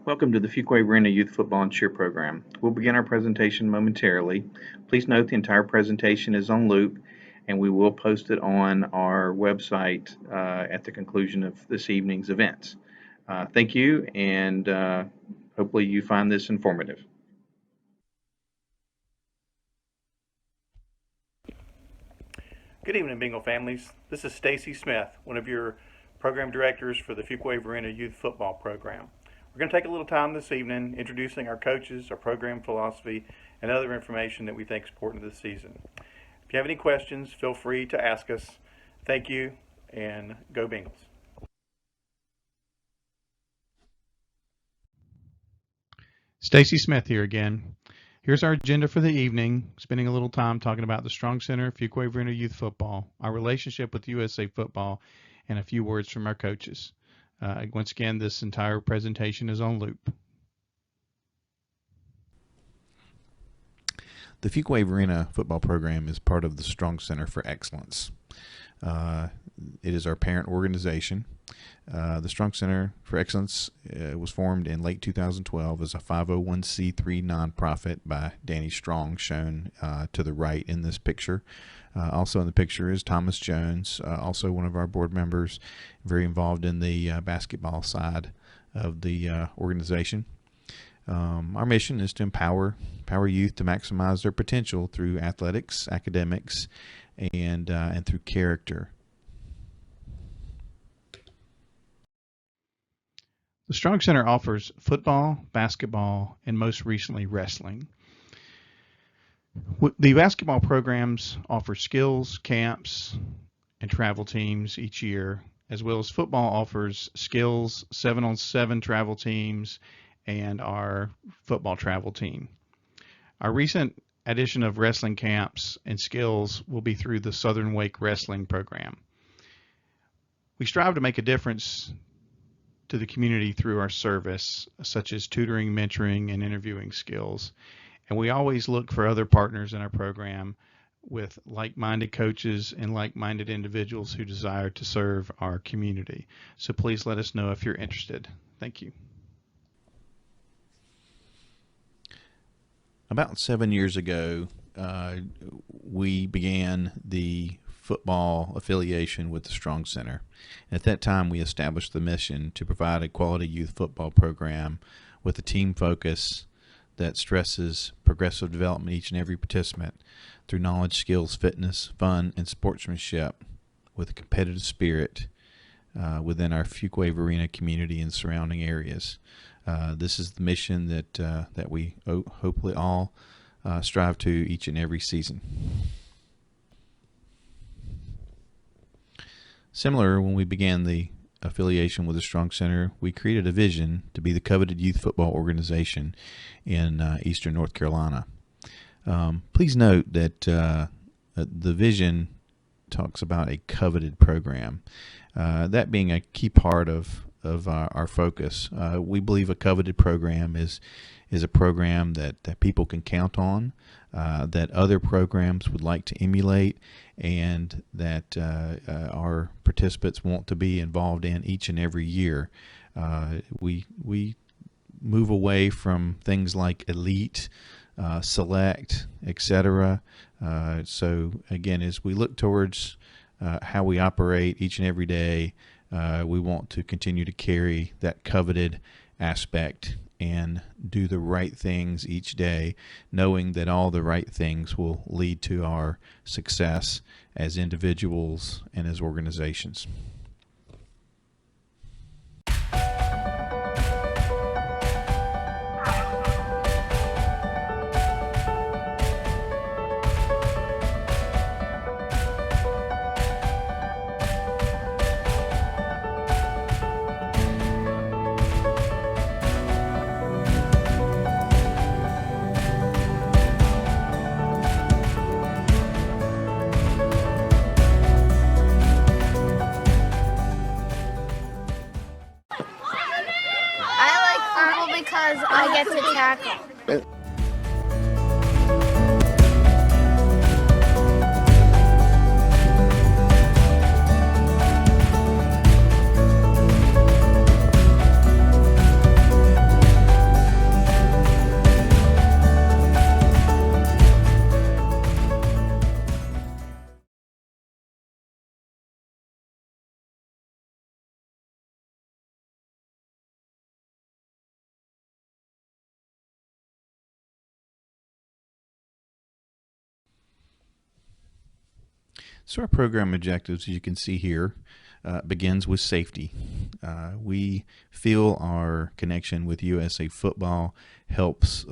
Welcome to the Fuquay-Varina Youth Football and Cheer Program. We'll begin our presentation momentarily. Please note the entire presentation is on loop, and we will post it on our website at the conclusion of this evening's events. Thank you, and hopefully you find this informative. Good evening, Bengal families. This is Stacy Smith, one of your program directors for the Fuquay-Varina Youth Football Program. We're going to take a little time this evening introducing our coaches, our program philosophy, and other information that we think is important this season. If you have any questions, feel free to ask us. Thank you, and go Bengals. Stacy Smith here again. Here's our agenda for the evening, spending a little time talking about the Strong Center, Fuquay-Varina Youth Football, our relationship with USA Football, and a few words from our coaches. Once again, this entire presentation is on loop. The Fuquay-Varina football program is part of the Strong Center for Excellence. It is our parent organization. The Strong Center for Excellence was formed in late 2012 as a 501c3 nonprofit by Danny Strong, shown to the right in this picture. Also in the picture is Thomas Jones, also one of our board members, very involved in the basketball side of the organization. Our mission is to empower youth to maximize their potential through athletics, academics, and through character. The Strong Center offers football, basketball, and most recently wrestling. The basketball programs offer skills, camps, and travel teams each year, as well as football offers skills, 7-on-7 travel teams, and our football travel team. Our recent addition of wrestling camps and skills will be through the Southern Wake Wrestling program. We strive to make a difference to the community through our service, such as tutoring, mentoring, and interviewing skills. And we always look for other partners in our program with like-minded coaches and like-minded individuals who desire to serve our community. So please let us know if you're interested. Thank you. About 7 years ago, we began the football affiliation with the Strong Center. At that time, we established the mission to provide a quality youth football program with a team focus that stresses progressive development each and every participant through knowledge, skills, fitness, fun, and sportsmanship with a competitive spirit within our Fuquay-Varina community and surrounding areas. This is the mission that we hopefully all strive to each and every season. Similar, when we began the affiliation with the Strong Center, we created a vision to be the coveted youth football organization in Eastern North Carolina. Please note that the vision talks about a coveted program, that being a key part of our focus. We believe a coveted program is a program that people can count on, that other programs would like to emulate, and that our participants want to be involved in each and every year. We move away from things like elite, select, etc. So again, as we look towards how we operate each and every day, we want to continue to carry that coveted aspect and do the right things each day, knowing that all the right things will lead to our success as individuals and as organizations. Because I get to tackle. So our program objectives, as you can see here, begins with safety. We feel our connection with USA Football helps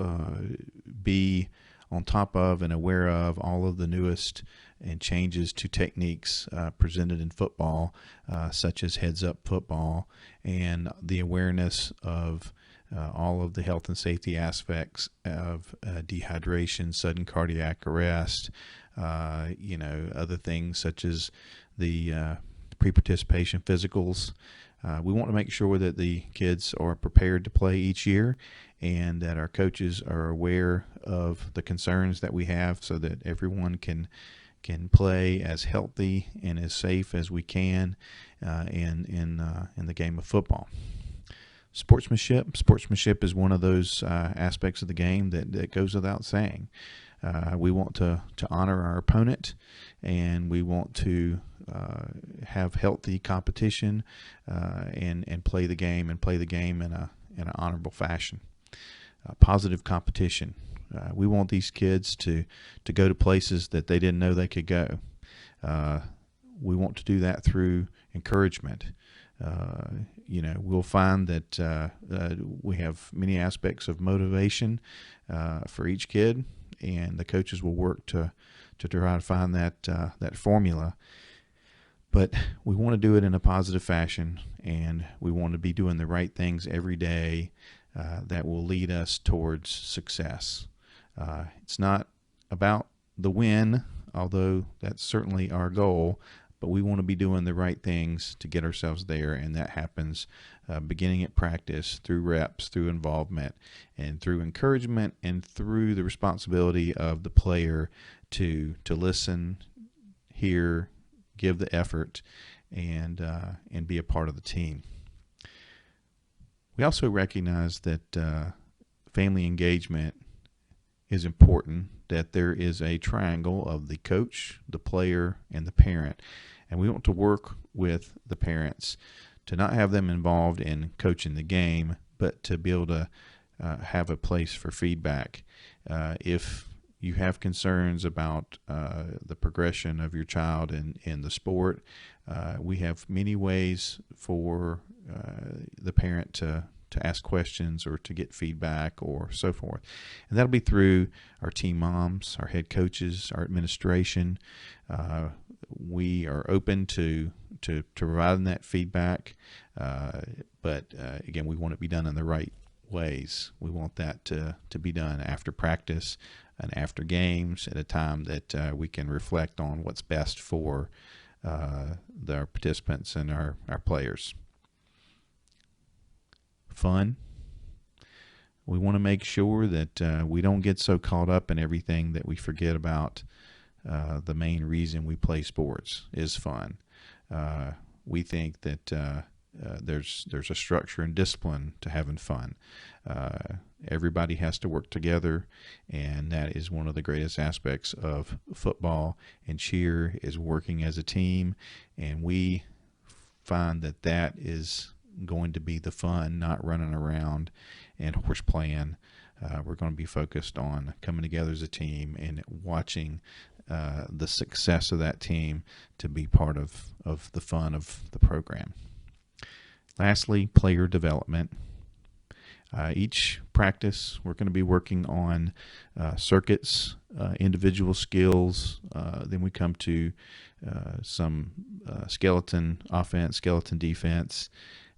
be on top of and aware of all of the newest and changes to techniques presented in football, such as heads-up football, and the awareness of all of the health and safety aspects of dehydration, sudden cardiac arrest, other things such as the pre-participation physicals. We want to make sure that the kids are prepared to play each year and that our coaches are aware of the concerns that we have so that everyone can play as healthy and as safe as we can in the game of football. Sportsmanship is one of those aspects of the game that goes without saying. We want to honor our opponent, and we want to have healthy competition and play the game in an honorable fashion. Positive competition. We want these kids to go to places that they didn't know they could go. We want to do that through encouragement. We'll find that we have many aspects of motivation for each kid, and the coaches will work to try to find that formula. But we want to do it in a positive fashion, and we want to be doing the right things every day that will lead us towards success. It's not about the win, although that's certainly our goal, but we want to be doing the right things to get ourselves there, and that happens beginning at practice, through reps, through involvement, and through encouragement, and through the responsibility of the player to listen, hear, give the effort, and be a part of the team. We also recognize that family engagement is important, that there is a triangle of the coach, the player, and the parent. And we want to work with the parents to not have them involved in coaching the game, but to be able to have a place for feedback. If you have concerns about the progression of your child in the sport, we have many ways for the parent to ask questions or to get feedback or so forth. And that'll be through our team moms, our head coaches, our administration. We are open to providing that feedback, but again, we want it to be done in the right ways. We want that to be done after practice and after games at a time that we can reflect on what's best for the participants and our players. Fun. We want to make sure that we don't get so caught up in everything that we forget about the main reason we play sports is fun. We think that there's a structure and discipline to having fun. Everybody has to work together, and that is one of the greatest aspects of football and cheer is working as a team, and we find that is going to be the fun, not running around and horse playing. We're going to be focused on coming together as a team and watching the success of that team to be part of the fun of the program. Lastly, player development. Each practice, we're going to be working on circuits, individual skills. Then we come to some skeleton offense, skeleton defense,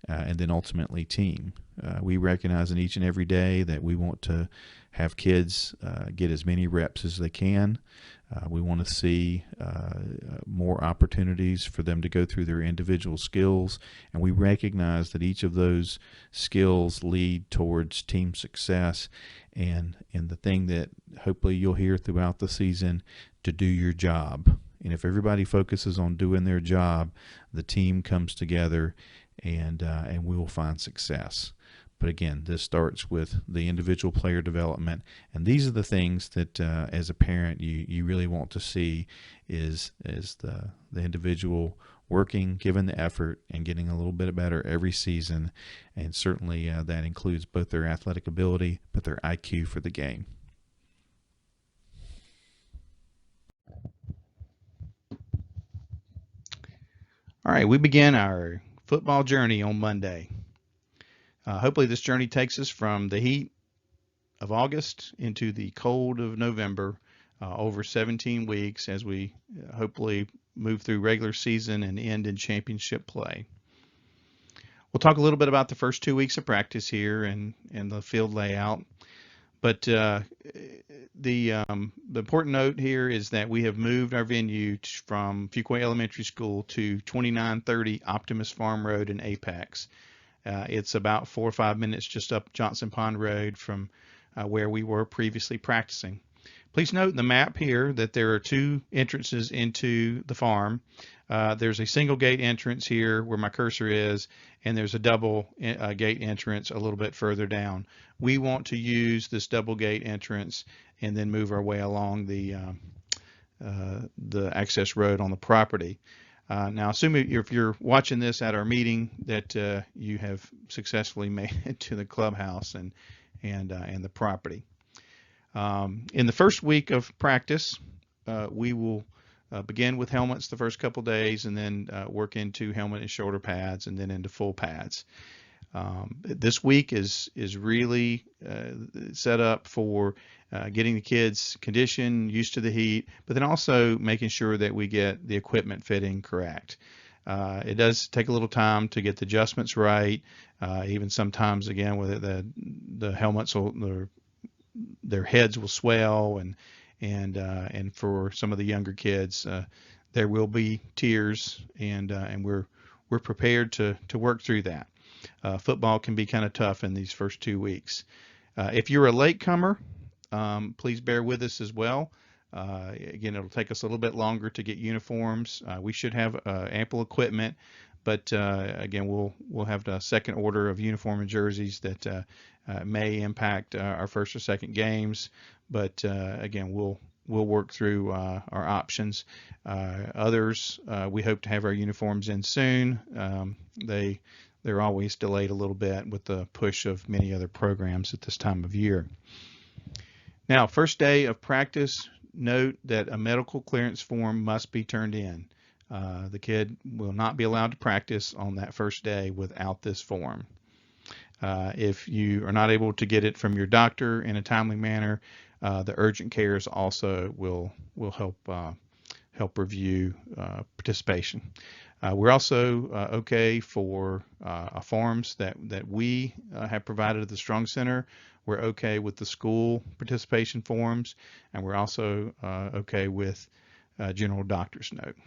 and then ultimately team. We recognize in each and every day that we want to have kids get as many reps as they can. We want to see more opportunities for them to go through their individual skills, and we recognize that each of those skills lead towards team success, and the thing that hopefully you'll hear throughout the season, to do your job. And if everybody focuses on doing their job, the team comes together and we will find success. But again, this starts with the individual player development, and these are the things that, as a parent, you really want to see is the individual working, giving the effort, and getting a little bit better every season, and certainly that includes both their athletic ability, but their IQ for the game. All right, we begin our football journey on Monday. Hopefully this journey takes us from the heat of August into the cold of November, over 17 weeks as we hopefully move through regular season and end in championship play. We'll talk a little bit about the first 2 weeks of practice here and the field layout. But the important note here is that we have moved our venue from Fuquay Elementary School to 2930 Optimus Farm Road in Apex. It's about 4 or 5 minutes just up Johnson Pond Road from where we were previously practicing. Please note in the map here that there are 2 entrances into the farm. There's a single gate entrance here where my cursor is, and there's a double gate entrance a little bit further down. We want to use this double gate entrance and then move our way along the access road on the property. Now, assuming if you're watching this at our meeting that you have successfully made it to the clubhouse and the property. In the first week of practice, we will begin with helmets the first couple days, and then work into helmet and shoulder pads, and then into full pads. This week is really set up for getting the kids conditioned, used to the heat, but then also making sure that we get the equipment fitting correct. It does take a little time to get the adjustments right. Even sometimes, again, with the helmets their heads will swell, and for some of the younger kids, there will be tears, and we're prepared to work through that. Football can be kind of tough in these first 2 weeks. If you're a latecomer, please bear with us as well. Again, it'll take us a little bit longer to get uniforms. We should have ample equipment, but again, we'll have the second order of uniform and jerseys that may impact our first or second games. But again, we'll work through our options. Others, we hope to have our uniforms in soon. They're always delayed a little bit with the push of many other programs at this time of year. Now, first day of practice, note that a medical clearance form must be turned in. The kid will not be allowed to practice on that first day without this form. If you are not able to get it from your doctor in a timely manner, the urgent cares also will help review participation. We're also okay for forms that we have provided at the Strong Center. We're okay with the school participation forms, and we're also okay with general doctor's note.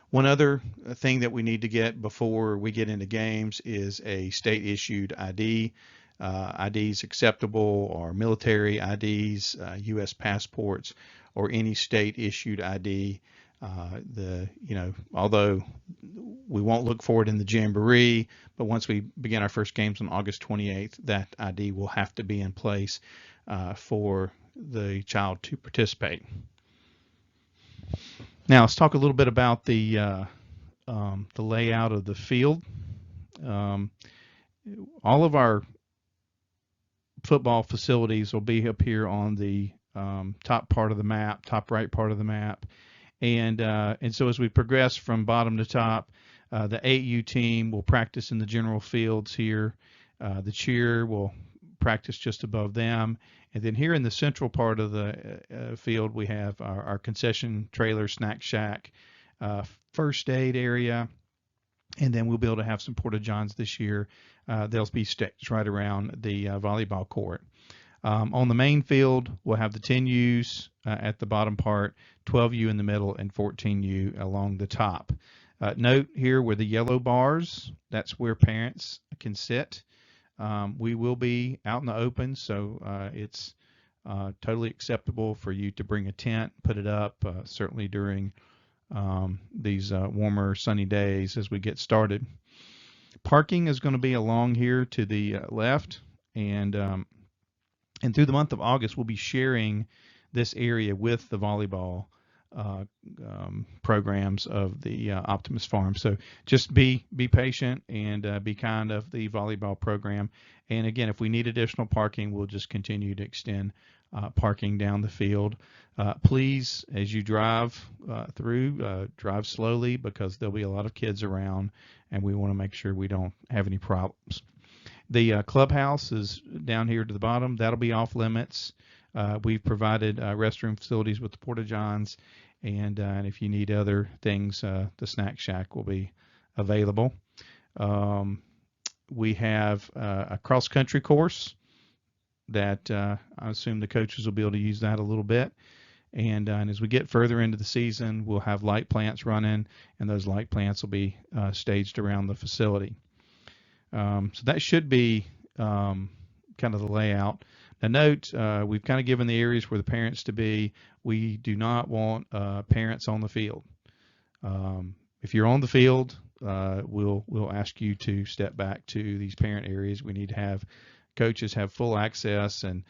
One other thing that we need to get before we get into games is a state-issued ID. IDs acceptable are military IDs, U.S. passports, or any state-issued ID. Although we won't look for it in the Jamboree, but once we begin our first games on August 28th, that ID will have to be in place for the child to participate. Now let's talk a little bit about the layout of the field. All of our football facilities will be up here on the top part of the map, top right part of the map. And so as we progress from bottom to top, the 8U team will practice in the general fields here. The cheer will practice just above them. And then here in the central part of the field, we have our concession trailer, snack shack, first aid area. And then we'll be able to have some porta-johns this year. They'll be staged right around the volleyball court. On the main field, we'll have the 10Us at the bottom part, 12U in the middle, and 14U along the top. Note here where the yellow bars, that's where parents can sit. We will be out in the open, so it's totally acceptable for you to bring a tent, put it up, certainly during these warmer, sunny days as we get started. Parking is going to be along here to the left, and through the month of August, we'll be sharing this area with the volleyball programs of the Optimus Farm. So just be patient and be kind of the volleyball program. And again, if we need additional parking, we'll just continue to extend parking down the field. Please, as you drive through, drive slowly because there'll be a lot of kids around, and we want to make sure we don't have any problems. The clubhouse is down here to the bottom. That'll be off limits. We've provided restroom facilities with the porta-johns, and if you need other things, the snack shack will be available. We have a cross-country course that I assume the coaches will be able to use that a little bit. And as we get further into the season, we'll have light plants running, and those light plants will be staged around the facility. So that should be kind of the layout. Now note, we've kind of given the areas for the parents to be. We do not want parents on the field. If you're on the field, we'll ask you to step back to these parent areas. We need to have coaches have full access, and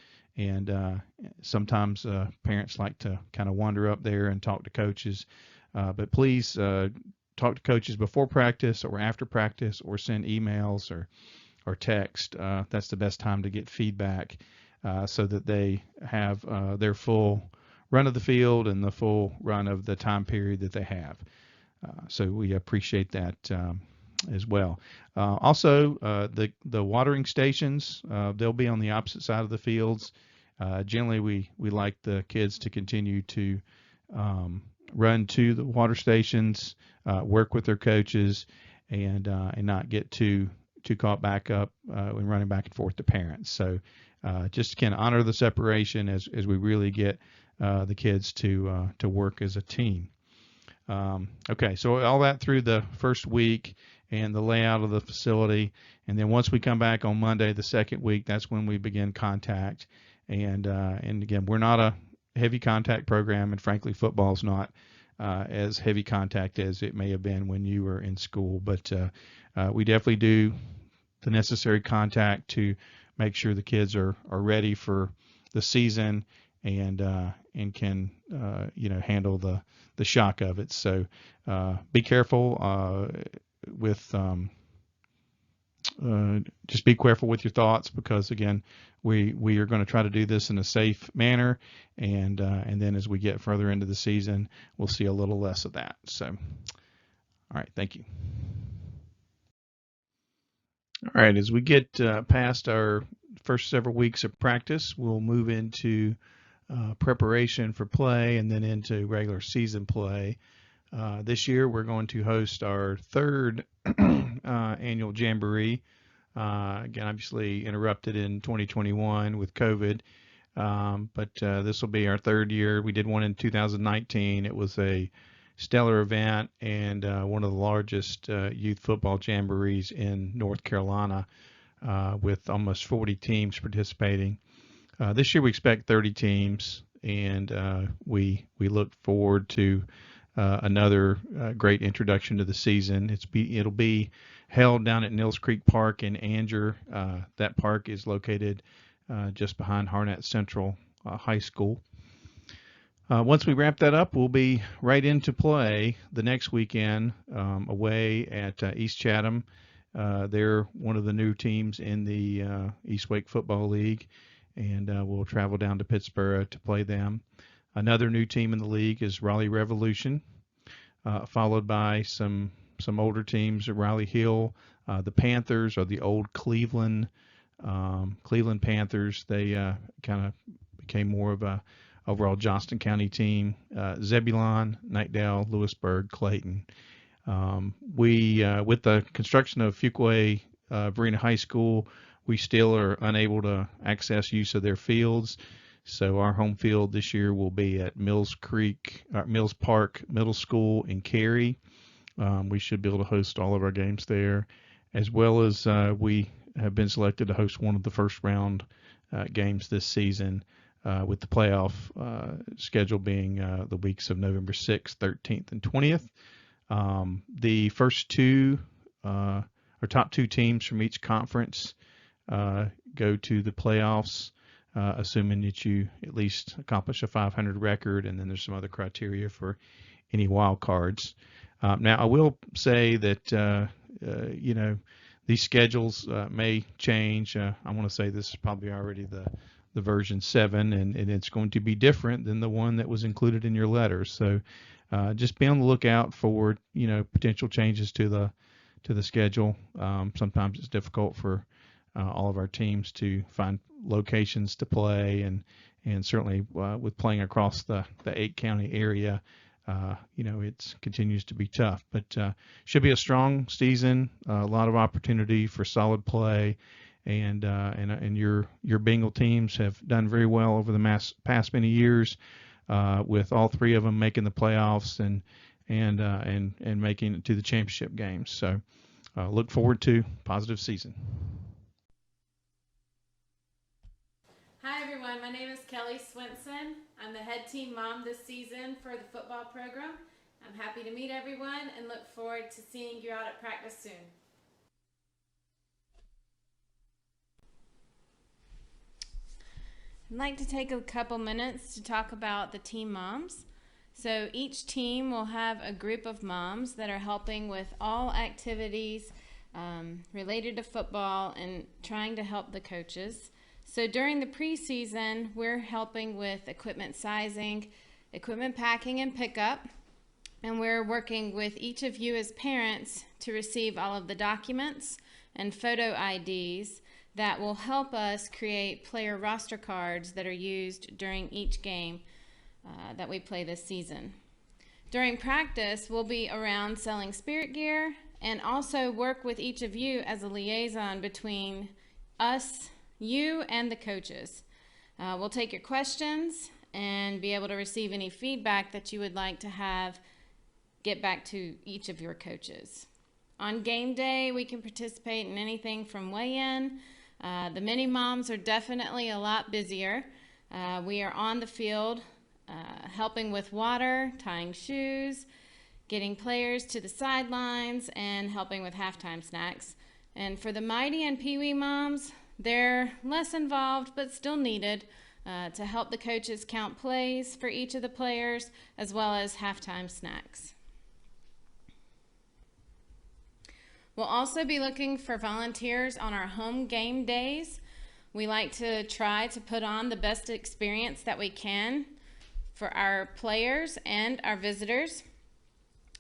sometimes parents like to kind of wander up there and talk to coaches. But please talk to coaches before practice or after practice, or send emails or text. That's the best time to get feedback so that they have their full run of the field and the full run of the time period that they have. So we appreciate that as well. Also, the watering stations, they'll be on the opposite side of the fields. Generally, we like the kids to continue to run to the water stations, work with their coaches, and not get too caught back up when running back and forth to parents. So just kind of honor the separation as we really get the kids to work as a team. Okay, so all that through the first week and the layout of the facility, and then once we come back on Monday, the second week, that's when we begin contact. And again, we're not a heavy contact program, and frankly, football's not as heavy contact as it may have been when you were in school. But we definitely do the necessary contact to make sure the kids are ready for the season and can handle the shock of it. So be careful with just be careful with your thoughts, because again, we are going to try to do this in a safe manner, and then as we get further into the season, we'll see a little less of that. So, all right, thank you. All right, as we get past our first several weeks of practice, we'll move into preparation for play and then into regular season play. This year, we're going to host our third annual Jamboree. Again, obviously interrupted in 2021 with COVID, but this will be our third year. We did one in 2019. It was a stellar event and one of the largest youth football jamborees in North Carolina, with almost 40 teams participating. This year we expect 30 teams, and we look forward to another great introduction to the season. It'll be held down at Nils Creek Park in Anger. That park is located just behind Harnett Central High School. Once we wrap that up, we'll be right into play the next weekend away at East Chatham. They're one of the new teams in the East Wake Football League, and we'll travel down to Pittsburgh to play them. Another new team in the league is Raleigh Revolution, followed by some older teams at Riley Hill. The Panthers are the old Cleveland Panthers. They kind of became more of a overall Johnston County team. Zebulon, Knightdale, Lewisburg, Clayton. With the construction of Fuquay-Varina High School, we still are unable to access use of their fields. So our home field this year will be at Mills Park Middle School in Cary. We should be able to host all of our games there, as well as we have been selected to host one of the first round games this season, with the playoff schedule being the weeks of November 6th, 13th, and 20th. The first top two teams from each conference go to the playoffs, assuming that you at least accomplish a 500 record, and then there's some other criteria for any wild cards. Now, I will say that these schedules may change. I want to say this is probably already the the version 7, and it's going to be different than the one that was included in your letter. So just be on the lookout for potential changes to the schedule. Sometimes it's difficult for all of our teams to find locations to play, and certainly with playing across the 8-county area, it continues to be tough. But should be a strong season, a lot of opportunity for solid play, and your Bengal teams have done very well over the past many years, with all 3 of them making the playoffs and making it to the championship games. So look forward to positive season. Hi everyone, my name is Kelly Swinson. I'm the head team mom this season for the football program. I'm happy to meet everyone and look forward to seeing you out at practice soon. I'd like to take a couple minutes to talk about the team moms. So each team will have a group of moms that are helping with all activities related to football and trying to help the coaches. So during the preseason, we're helping with equipment sizing, equipment packing and pickup, and we're working with each of you as parents to receive all of the documents and photo IDs that will help us create player roster cards that are used during each game that we play this season. During practice, we'll be around selling spirit gear and also work with each of you as a liaison between us, you, and the coaches. We'll take your questions and be able to receive any feedback that you would like to have get back to each of your coaches. On game day, we can participate in anything from weigh-in. The mini moms are definitely a lot busier. We are on the field helping with water, tying shoes, getting players to the sidelines, and helping with halftime snacks. And for the Mighty and Pee Wee moms, they're less involved but still needed to help the coaches count plays for each of the players, as well as halftime snacks. We'll also be looking for volunteers on our home game days. We like to try to put on the best experience that we can for our players and our visitors.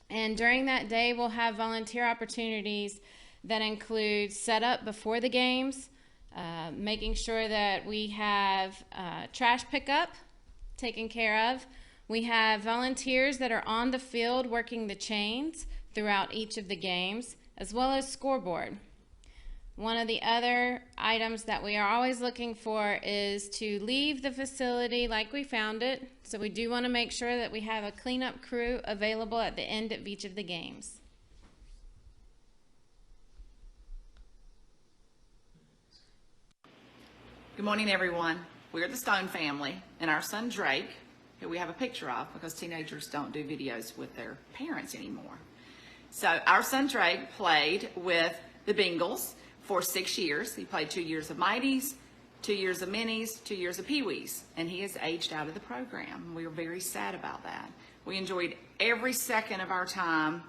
And during that day, we'll have volunteer opportunities that include setup before the games, making sure that we have trash pickup taken care of. We have volunteers that are on the field working the chains throughout each of the games, as well as scoreboard. One of the other items that we are always looking for is to leave the facility like we found it. So we do want to make sure that we have a cleanup crew available at the end of each of the games. Good morning, everyone. We're the Stone family, and our son Drake, who we have a picture of because teenagers don't do videos with their parents anymore. So our son Drake played with the Bengals for 6 years. He played 2 years of Mighties, 2 years of Minis, 2 years of Pee-wees, and he has aged out of the program. We were very sad about that. We enjoyed every second of our time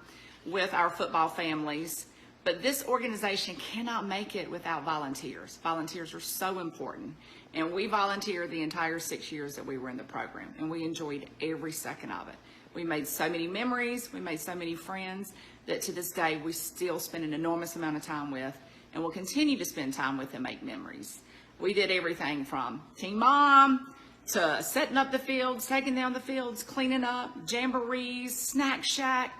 with our football families, but this organization cannot make it without volunteers. Volunteers are so important, and we volunteered the entire 6 years that we were in the program, and we enjoyed every second of it. We made so many memories, we made so many friends that to this day we still spend an enormous amount of time with, and will continue to spend time with and make memories. We did everything from team mom to setting up the fields, taking down the fields, cleaning up, jamborees, snack shack.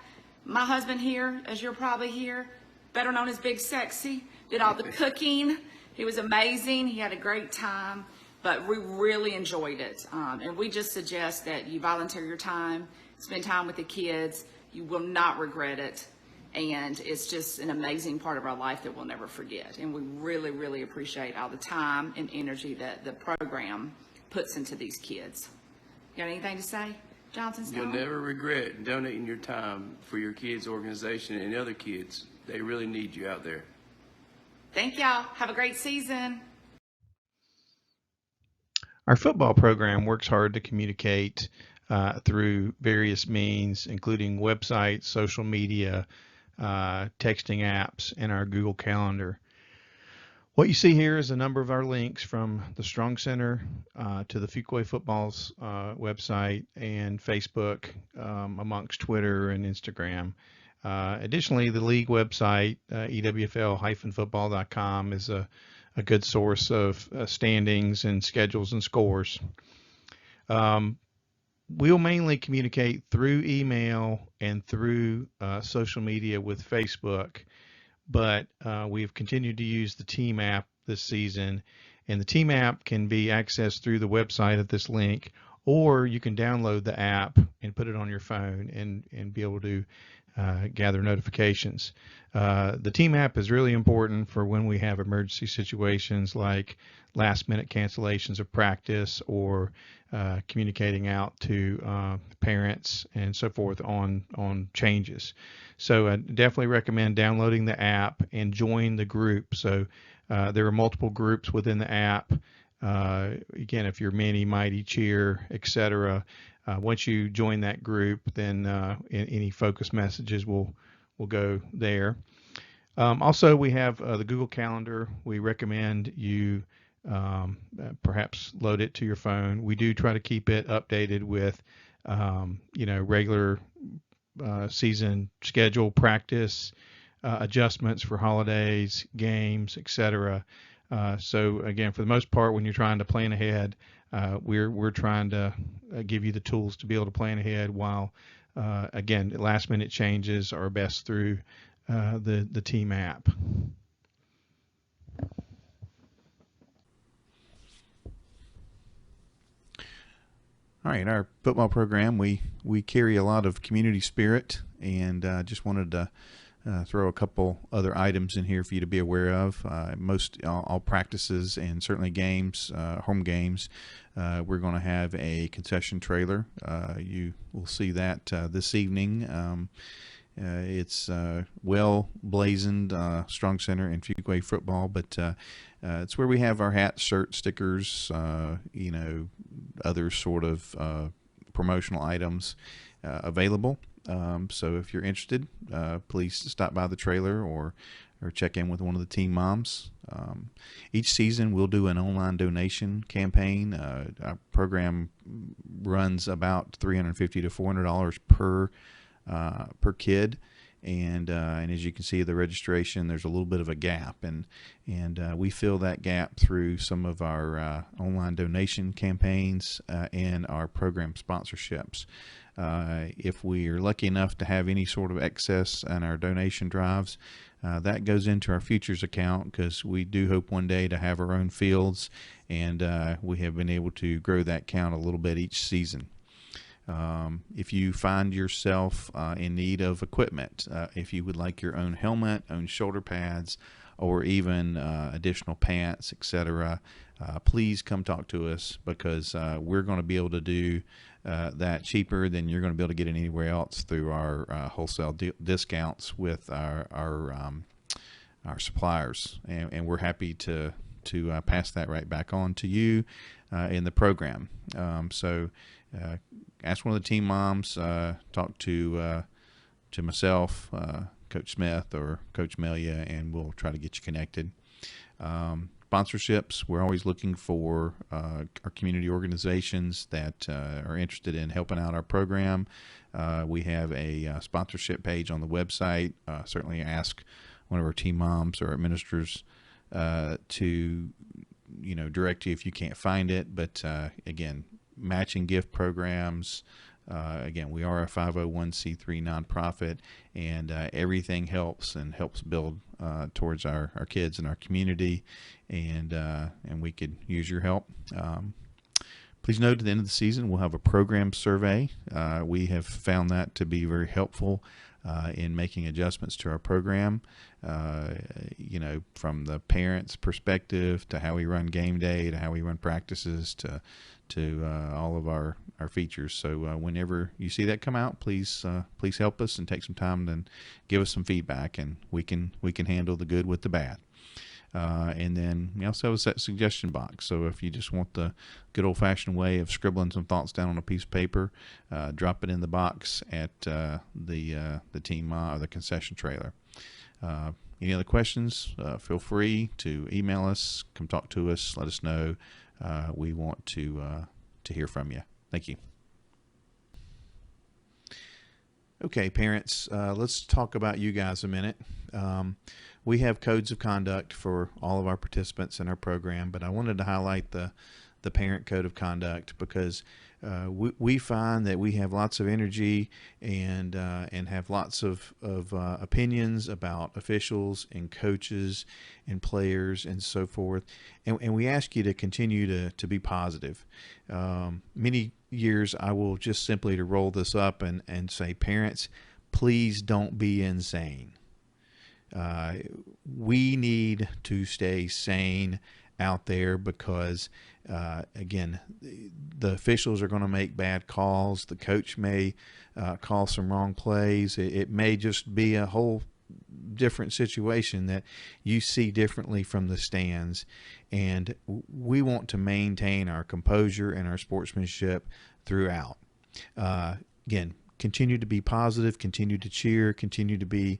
My husband here, as you're probably here, better known as Big Sexy, did all the cooking. He was amazing. He had a great time, but we really enjoyed it. And we just suggest that you volunteer your time, spend time with the kids. You will not regret it. And it's just an amazing part of our life that we'll never forget. And we really, really appreciate all the time and energy that the program puts into these kids. You got anything to say, Johnson Stone? You'll never regret donating your time for your kids' organization and other kids. They really need you out there. Thank y'all. Have a great season. Our football program works hard to communicate through various means, including websites, social media, texting apps, and our Google Calendar. What you see here is a number of our links from the Strong Center to the Fuquay Football's website and Facebook, amongst Twitter and Instagram. Additionally, the league website, ewfl-football.com, is a good source of standings and schedules and scores. We'll mainly communicate through email and through social media with Facebook, but we've continued to use the team app this season, and the team app can be accessed through the website at this link, or you can download the app and put it on your phone and be able to gather notifications. The team app is really important for when we have emergency situations like last minute cancellations of practice or communicating out to parents and so forth on changes. So I definitely recommend downloading the app and join the group. So there are multiple groups within the app. Again, if you're mini, mighty, cheer, etc., once you join that group, then any focus messages will go there. Also, we have the Google Calendar. We recommend you perhaps load it to your phone. We do try to keep it updated with regular season schedule, practice, adjustments for holidays, games, etc. So again, for the most part, when you're trying to plan ahead, we're trying to give you the tools to be able to plan ahead, while again, last minute changes are best through the team app. All right, our football program, we carry a lot of community spirit, and just wanted to throw a couple other items in here for you to be aware of. Most all practices and certainly games, home games, we're going to have a concession trailer. You will see that this evening. It's well blazoned, Strong Center and Fuquay football, but it's where we have our hats, shirts, stickers, other sort of promotional items available. So if you're interested, please stop by the trailer or check in with one of the team moms. Each season we'll do an online donation campaign. Our program runs about $350 to $400 per kid. And as you can see, the registration, there's a little bit of a gap, and we fill that gap through some of our online donation campaigns and our program sponsorships. If we are lucky enough to have any sort of excess in our donation drives, that goes into our futures account, because we do hope one day to have our own fields, and we have been able to grow that count a little bit each season. If you find yourself in need of equipment, if you would like your own helmet, own shoulder pads, or even additional pants, etc., please come talk to us, because we're going to be able to do that cheaper than you're going to be able to get it anywhere else through our wholesale discounts with our suppliers, and we're happy to pass that right back on to you in the program. So ask one of the team moms, talk to myself, Coach Smith, or Coach Melia, and we'll try to get you connected. Sponsorships, we're always looking for our community organizations that are interested in helping out our program. We have a sponsorship page on the website. Certainly ask one of our team moms or administrators to direct you if you can't find it. But again, matching gift programs. Again, we are a 501c3 nonprofit, and everything helps build towards our kids and our community, and we could use your help. Please note, at the end of the season, we'll have a program survey. We have found that to be very helpful in making adjustments to our program, from the parents' perspective to how we run game day to how we run practices to all of our features. So whenever you see that come out, please help us and take some time and give us some feedback, and we can handle the good with the bad. And then we also have a suggestion box. So if you just want the good old-fashioned way of scribbling some thoughts down on a piece of paper, drop it in the box at the team or the concession trailer. any other questions, feel free to email us, come talk to us, let us know. We want to hear from you. Thank you. Okay, parents, let's talk about you guys a minute. We have codes of conduct for all of our participants in our program, but I wanted to highlight the parent code of conduct because we find that we have lots of energy and have lots of opinions about officials and coaches and players and so forth. And we ask you to continue to be positive. Many years I will just simply to roll this up and say, parents, please don't be insane. We need to stay sane out there because again, the officials are going to make bad calls. The coach may call some wrong plays. It may just be a whole different situation that you see differently from the stands. And we want to maintain our composure and our sportsmanship throughout. Again, continue to be positive, continue to cheer, continue to be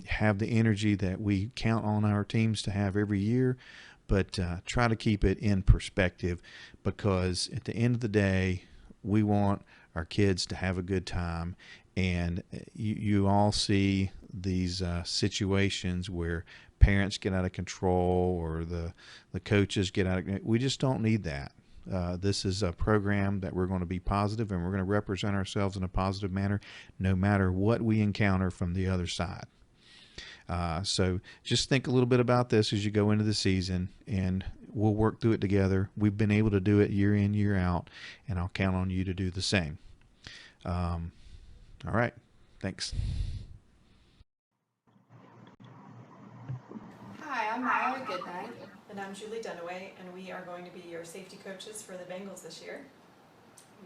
have the energy that we count on our teams to have every year, but try to keep it in perspective because at the end of the day, we want our kids to have a good time. And you all see these situations where parents get out of control or the coaches get out of. We just don't need that. This is a program that we're going to be positive and we're going to represent ourselves in a positive manner no matter what we encounter from the other side. So just think a little bit about this as you go into the season and we'll work through it together. We've been able to do it year in, year out, and I'll count on you to do the same. All right. Thanks. Hi, I'm Mallory Goodnight. And I'm Julie Dunaway, and we are going to be your safety coaches for the Bengals this year.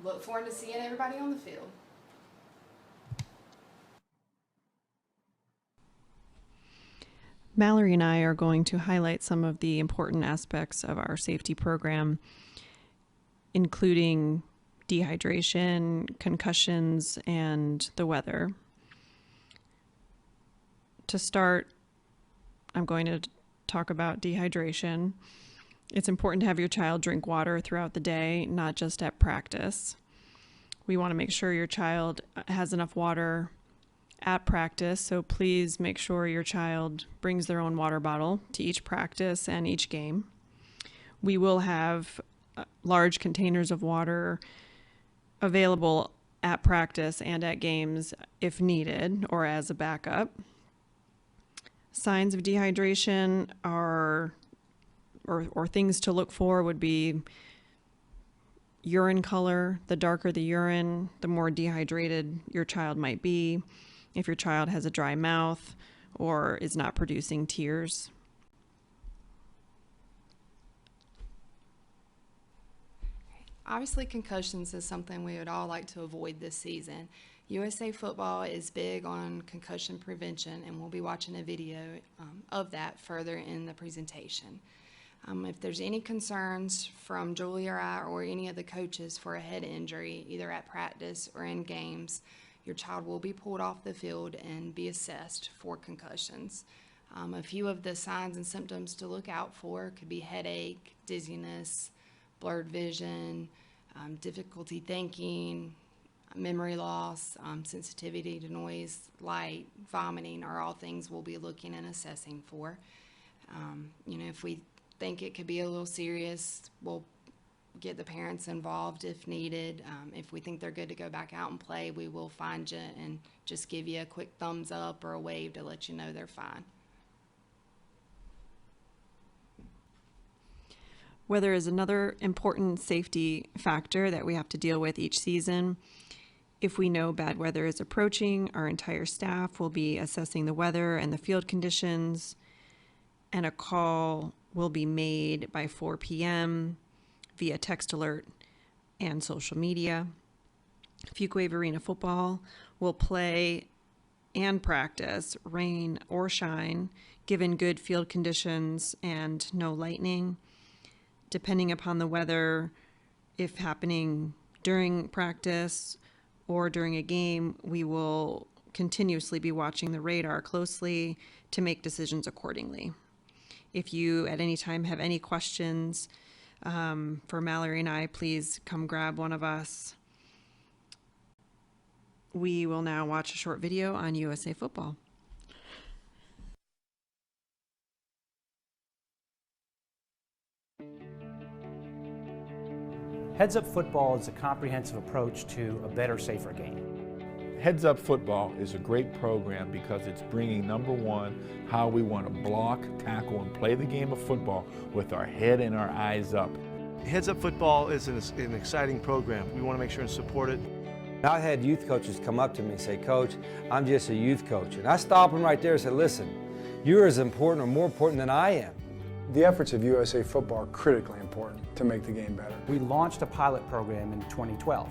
Look forward to seeing everybody on the field. Mallory and I are going to highlight some of the important aspects of our safety program, including dehydration, concussions, and the weather. To start, I'm going to talk about dehydration. It's important to have your child drink water throughout the day, not just at practice. We want to make sure your child has enough water at practice, so please make sure your child brings their own water bottle to each practice and each game. We will have large containers of water available at practice and at games if needed or as a backup. Signs of dehydration are, or things to look for would be urine color. The darker the urine, the more dehydrated your child might be. If your child has a dry mouth or is not producing tears. Obviously, concussions is something we would all like to avoid this season. USA Football is big on concussion prevention, and we'll be watching a video of that further in the presentation. If there's any concerns from Julie or I or any of the coaches for a head injury, either at practice or in games, your child will be pulled off the field and be assessed for concussions. A few of the signs and symptoms to look out for could be headache, dizziness, blurred vision, difficulty thinking, memory loss, sensitivity to noise, light, vomiting are all things we'll be looking and assessing for. If we think it could be a little serious, we'll get the parents involved if needed. If we think they're good to go back out and play, we will find you and just give you a quick thumbs up or a wave to let you know they're fine. Weather is another important safety factor that we have to deal with each season. If we know bad weather is approaching, our entire staff will be assessing the weather and the field conditions, and a call will be made by 4 p.m. via text alert and social media. Fuquay-Varina football will play and practice rain or shine, given good field conditions and no lightning. Depending upon the weather, if happening during practice or during a game, we will continuously be watching the radar closely to make decisions accordingly. If you at any time have any questions for Mallory and I, please come grab one of us. We will now watch a short video on USA football. Heads Up Football is a comprehensive approach to a better, safer game. Heads Up Football is a great program because it's bringing, number one, how we want to block, tackle, and play the game of football with our head and our eyes up. Heads Up Football is an exciting program. We want to make sure and support it. I had youth coaches come up to me and say, Coach, I'm just a youth coach. And I stopped them right there and said, listen, you're as important or more important than I am. The efforts of USA Football are critically important to make the game better. We launched a pilot program in 2012.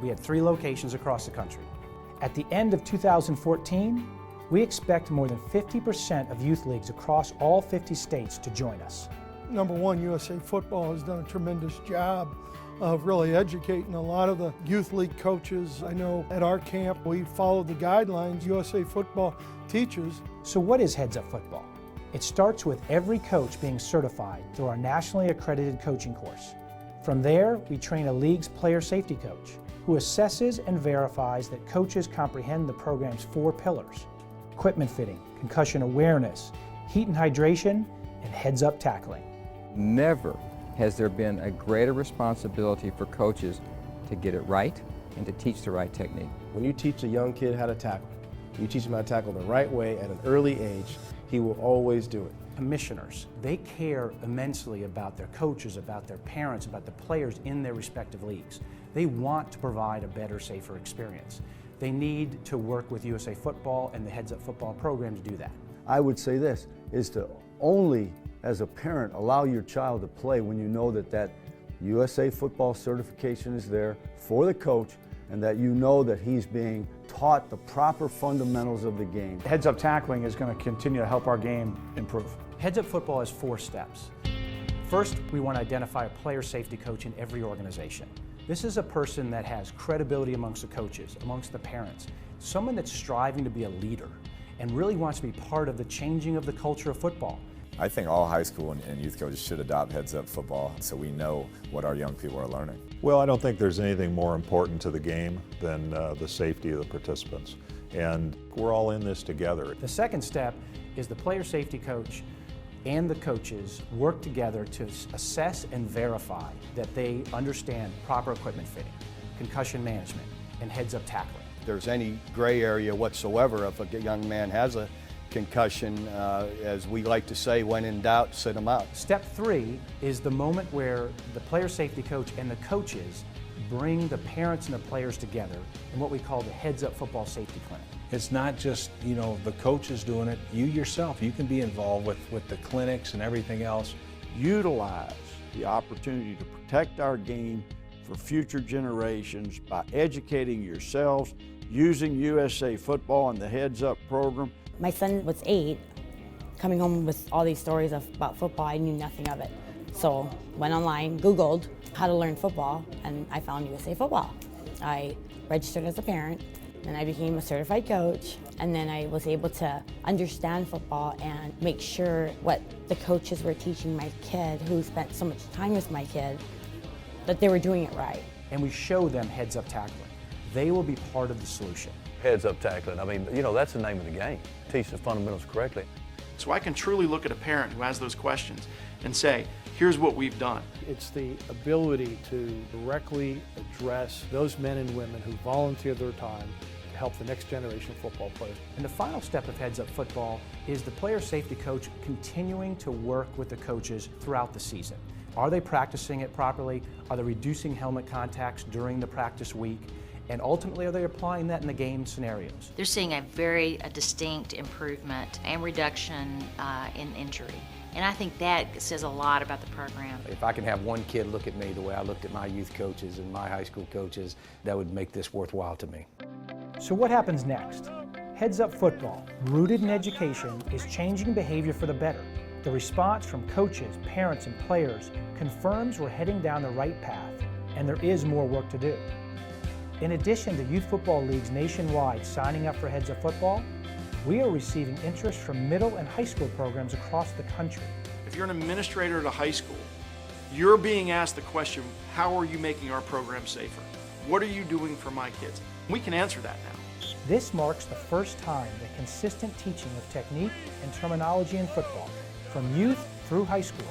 We had 3 locations across the country. At the end of 2014, we expect more than 50% of youth leagues across all 50 states to join us. Number one, USA Football has done a tremendous job of really educating a lot of the youth league coaches. I know at our camp we followed the guidelines USA Football teaches. So what is Heads Up Football? It starts with every coach being certified through our nationally accredited coaching course. From there, we train a league's player safety coach who assesses and verifies that coaches comprehend the program's 4 pillars: equipment fitting, concussion awareness, heat and hydration, and heads-up tackling. Never has there been a greater responsibility for coaches to get it right and to teach the right technique. When you teach a young kid how to tackle, you teach him how to tackle the right way at an early age, he will always do it. Commissioners, they care immensely about their coaches, about their parents, about the players in their respective leagues. They want to provide a better, safer experience. They need to work with USA Football and the Heads Up Football program to do that. I would say this, is to only, as a parent, allow your child to play when you know that that USA Football certification is there for the coach and that you know that he's being taught the proper fundamentals of the game. Heads Up Tackling is going to continue to help our game improve. Heads Up Football has 4 steps. First, we want to identify a player safety coach in every organization. This is a person that has credibility amongst the coaches, amongst the parents, someone that's striving to be a leader and really wants to be part of the changing of the culture of football. I think all high school and youth coaches should adopt Heads Up Football so we know what our young people are learning. Well, I don't think there's anything more important to the game than the safety of the participants. And we're all in this together. The second step is the player safety coach and the coaches work together to assess and verify that they understand proper equipment fitting, concussion management, and heads-up tackling. If there's any gray area whatsoever, if a young man has a concussion, as we like to say, when in doubt, sit him out. Step 3 is the moment where the player safety coach and the coaches bring the parents and the players together in what we call the Heads Up Football Safety Clinic. It's not just, the coaches doing it. You yourself, you can be involved with the clinics and everything else. Utilize the opportunity to protect our game for future generations by educating yourselves, using USA Football and the Heads Up program. My son was 8, coming home with all these stories about football. I knew nothing of it. So went online, Googled how to learn football, and I found USA Football. I registered as a parent, and I became a certified coach, and then I was able to understand football and make sure what the coaches were teaching my kid, who spent so much time with my kid, that they were doing it right. And we show them Heads Up Tackling. They will be part of the solution. Heads Up Tackling, I mean, that's the name of the game. Teach the fundamentals correctly. So I can truly look at a parent who has those questions and say, here's what we've done. It's the ability to directly address those men and women who volunteer their time to help the next generation of football players. And the final step of Heads Up Football is the player safety coach continuing to work with the coaches throughout the season. Are they practicing it properly? Are they reducing helmet contacts during the practice week? And ultimately, are they applying that in the game scenarios? They're seeing a very distinct improvement and reduction in injury. And I think that says a lot about the program. If I can have one kid look at me the way I looked at my youth coaches and my high school coaches, that would make this worthwhile to me. So what happens next? Heads Up Football, rooted in education, is changing behavior for the better. The response from coaches, parents, and players confirms we're heading down the right path, and there is more work to do. In addition to youth football leagues nationwide signing up for Heads Up Football, we are receiving interest from middle and high school programs across the country. If you're an administrator at a high school, you're being asked the question, how are you making our program safer? What are you doing for my kids? We can answer that now. This marks the first time that consistent teaching of technique and terminology in football, from youth through high school,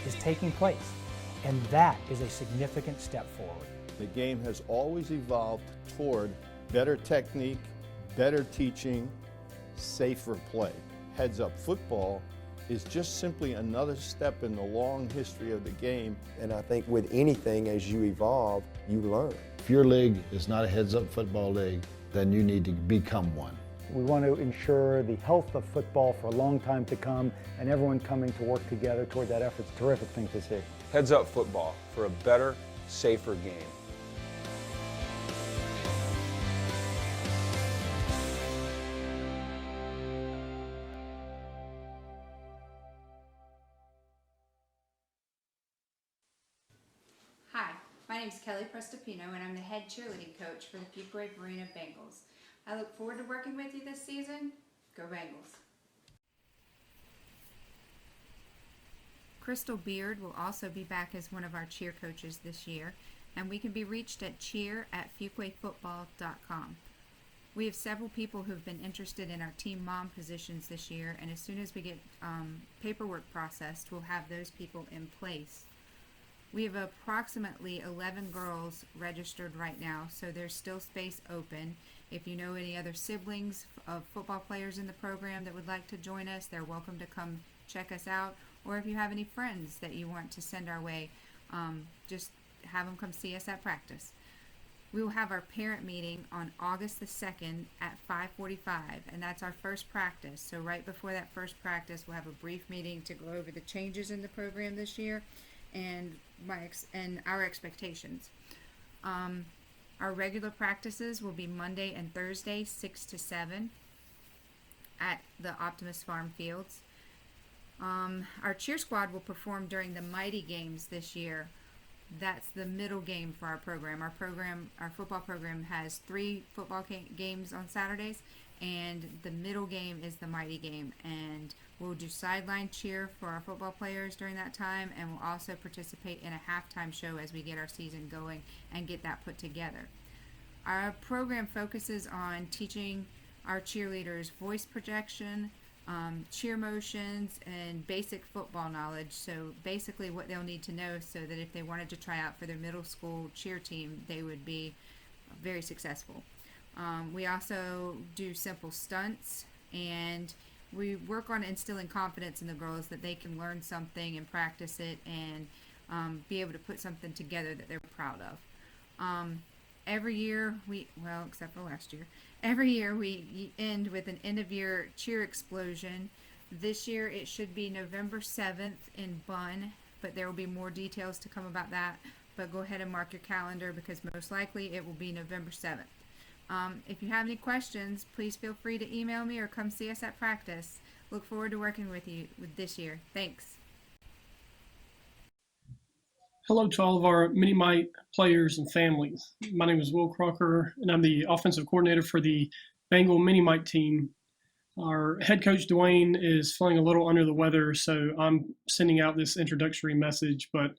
is taking place, and that is a significant step forward. The game has always evolved toward better technique, better teaching, safer play. Heads Up Football is just simply another step in the long history of the game. And I think with anything, as you evolve, you learn. If your league is not a Heads Up Football league, then you need to become one. We want to ensure the health of football for a long time to come, and everyone coming to work together toward that effort. It's a terrific thing to see. Heads Up Football for a better, safer game. Hi, my name is Kelly Prestopino, and I'm the head cheerleading coach for the Fuquay-Varina Bengals. I look forward to working with you this season. Go Bengals! Crystal Beard will also be back as one of our cheer coaches this year, and we can be reached at cheer@fuquayfootball.com. We have several people who have been interested in our team mom positions this year, and as soon as we get paperwork processed, we'll have those people in place. We have approximately 11 girls registered right now, so there's still space open. If you know any other siblings of football players in the program that would like to join us, they're welcome to come check us out. Or if you have any friends that you want to send our way, just have them come see us at practice. We will have our parent meeting on August the 2nd at 5:45, and that's our first practice. So right before that first practice, we'll have a brief meeting to go over the changes in the program this year and our expectations. Our regular practices will be Monday and Thursday, 6 to 7 at the Optimus Farm Fields. Our cheer squad will perform during the Mighty Games this year. That's the middle game for our program. Our football program has 3 football games on Saturdays, and the middle game is the Mighty Game. And we'll do sideline cheer for our football players during that time, and we'll also participate in a halftime show as we get our season going and get that put together. Our program focuses on teaching our cheerleaders voice projection, cheer motions, and basic football knowledge. So basically what they'll need to know so that if they wanted to try out for their middle school cheer team, they would be very successful. We also do simple stunts, and we work on instilling confidence in the girls that they can learn something and practice it and be able to put something together that they're proud of. Every year except for last year, every year we end with an end of year cheer explosion. This year it should be November 7th in Bunn, but there will be more details to come about that. But go ahead and mark your calendar because most likely it will be November 7th. If you have any questions, please feel free to email me or come see us at practice. Look forward to working with you this year. Thanks. Hello to all of our Mini-Mite players and families. My name is Will Crocker, and I'm the offensive coordinator for the Bengal Mini-Mite team. Our head coach, Dwayne, is feeling a little under the weather, so I'm sending out this introductory message, but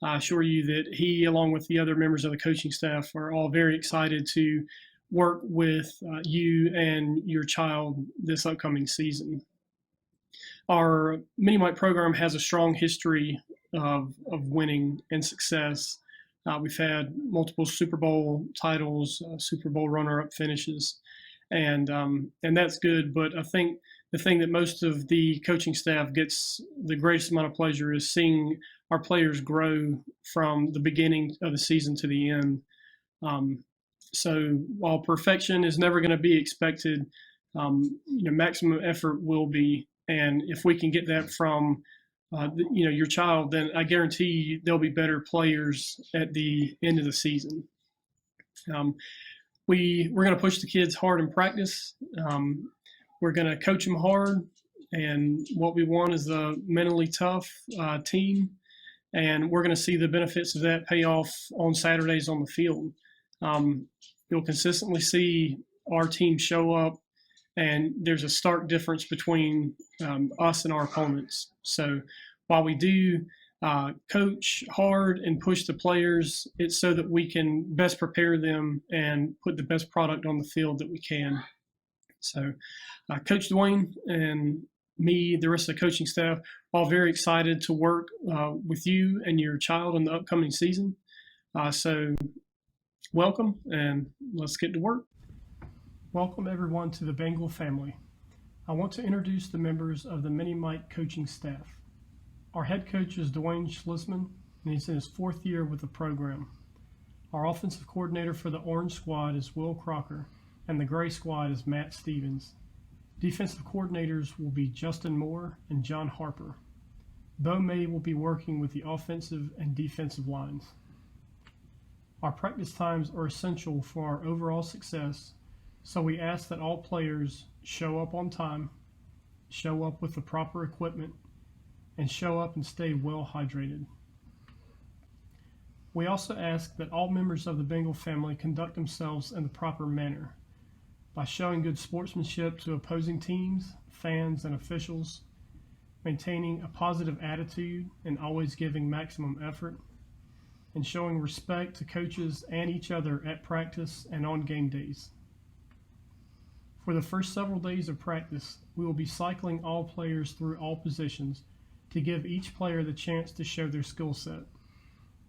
I assure you that he, along with the other members of the coaching staff, are all very excited to work with you and your child this upcoming season. Our Mini-Mite program has a strong history of winning and success. We've had multiple Super Bowl titles, Super Bowl runner-up finishes, and that's good. But I think the thing that most of the coaching staff gets the greatest amount of pleasure is seeing our players grow from the beginning of the season to the end. So while perfection is never going to be expected, maximum effort will be. And if we can get that from your child, then I guarantee you they'll be better players at the end of the season. We're going to push the kids hard in practice. We're going to coach them hard, and what we want is a mentally tough team, and we're going to see the benefits of that pay off on Saturdays on the field. you'll consistently see our team show up, and there's a stark difference between us and our opponents. So while we do coach hard and push the players, it's so that we can best prepare them and put the best product on the field that we can. So Coach Dwayne and me, the rest of the coaching staff, all very excited to work with you and your child in the upcoming season. So welcome, and let's get to work. Welcome everyone to the Bengal family. I want to introduce the members of the Mini-Mite coaching staff. Our head coach is Dwayne Schlisman, and he's in his 4th year with the program. Our offensive coordinator for the Orange Squad is Will Crocker, and the Gray Squad is Matt Stevens. Defensive coordinators will be Justin Moore and John Harper. Bo May will be working with the offensive and defensive lines. Our practice times are essential for our overall success, so we ask that all players show up on time, show up with the proper equipment, and show up and stay well hydrated. We also ask that all members of the Bengal family conduct themselves in the proper manner by showing good sportsmanship to opposing teams, fans, and officials, maintaining a positive attitude and always giving maximum effort, and showing respect to coaches and each other at practice and on game days. For the first several days of practice, we will be cycling all players through all positions to give each player the chance to show their skill set.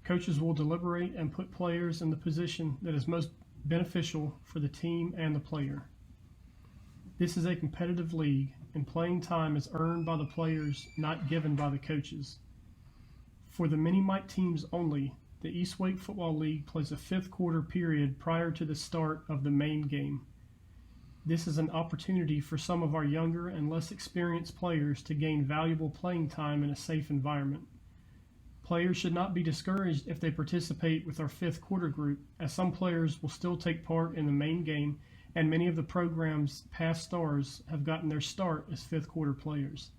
Coaches will deliberate and put players in the position that is most beneficial for the team and the player. This is a competitive league, and playing time is earned by the players, not given by the coaches. For the Mini-Mite teams only, the East Wake Football League plays a 5th quarter period prior to the start of the main game. This is an opportunity for some of our younger and less experienced players to gain valuable playing time in a safe environment. Players should not be discouraged if they participate with our 5th quarter group, as some players will still take part in the main game, and many of the program's past stars have gotten their start as 5th quarter players.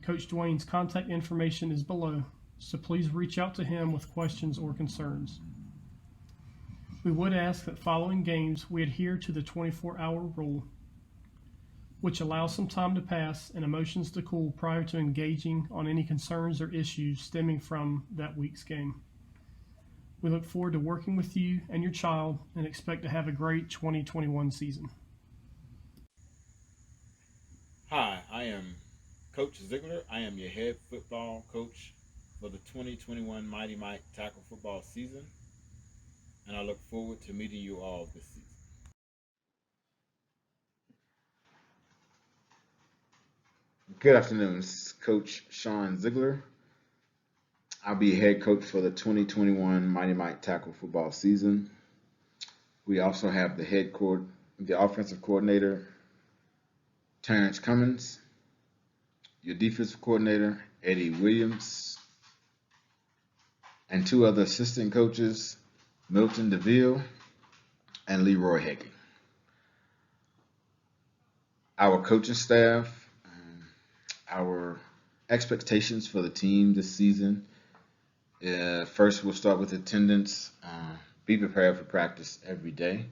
Coach Dwayne's contact information is below, so please reach out to him with questions or concerns. We would ask that following games we adhere to the 24-hour rule, which allows some time to pass and emotions to cool prior to engaging on any concerns or issues stemming from that week's game. We look forward to working with you and your child and expect to have a great 2021 season. Hi, I am Coach Ziegler. I am your head football coach for the 2021 Mighty Mite tackle football season, and I look forward to meeting you all this season. Good afternoon, this is Coach Sean Ziegler. I'll be head coach for the 2021 Mighty Mite tackle football season. We also have the offensive coordinator, Terrence Cummins, your defensive coordinator, Eddie Williams, and 2 other assistant coaches, Milton DeVille and Leroy Hickey. Our coaching staff, our expectations for the team this season. First, we'll start with attendance. Be prepared for practice every day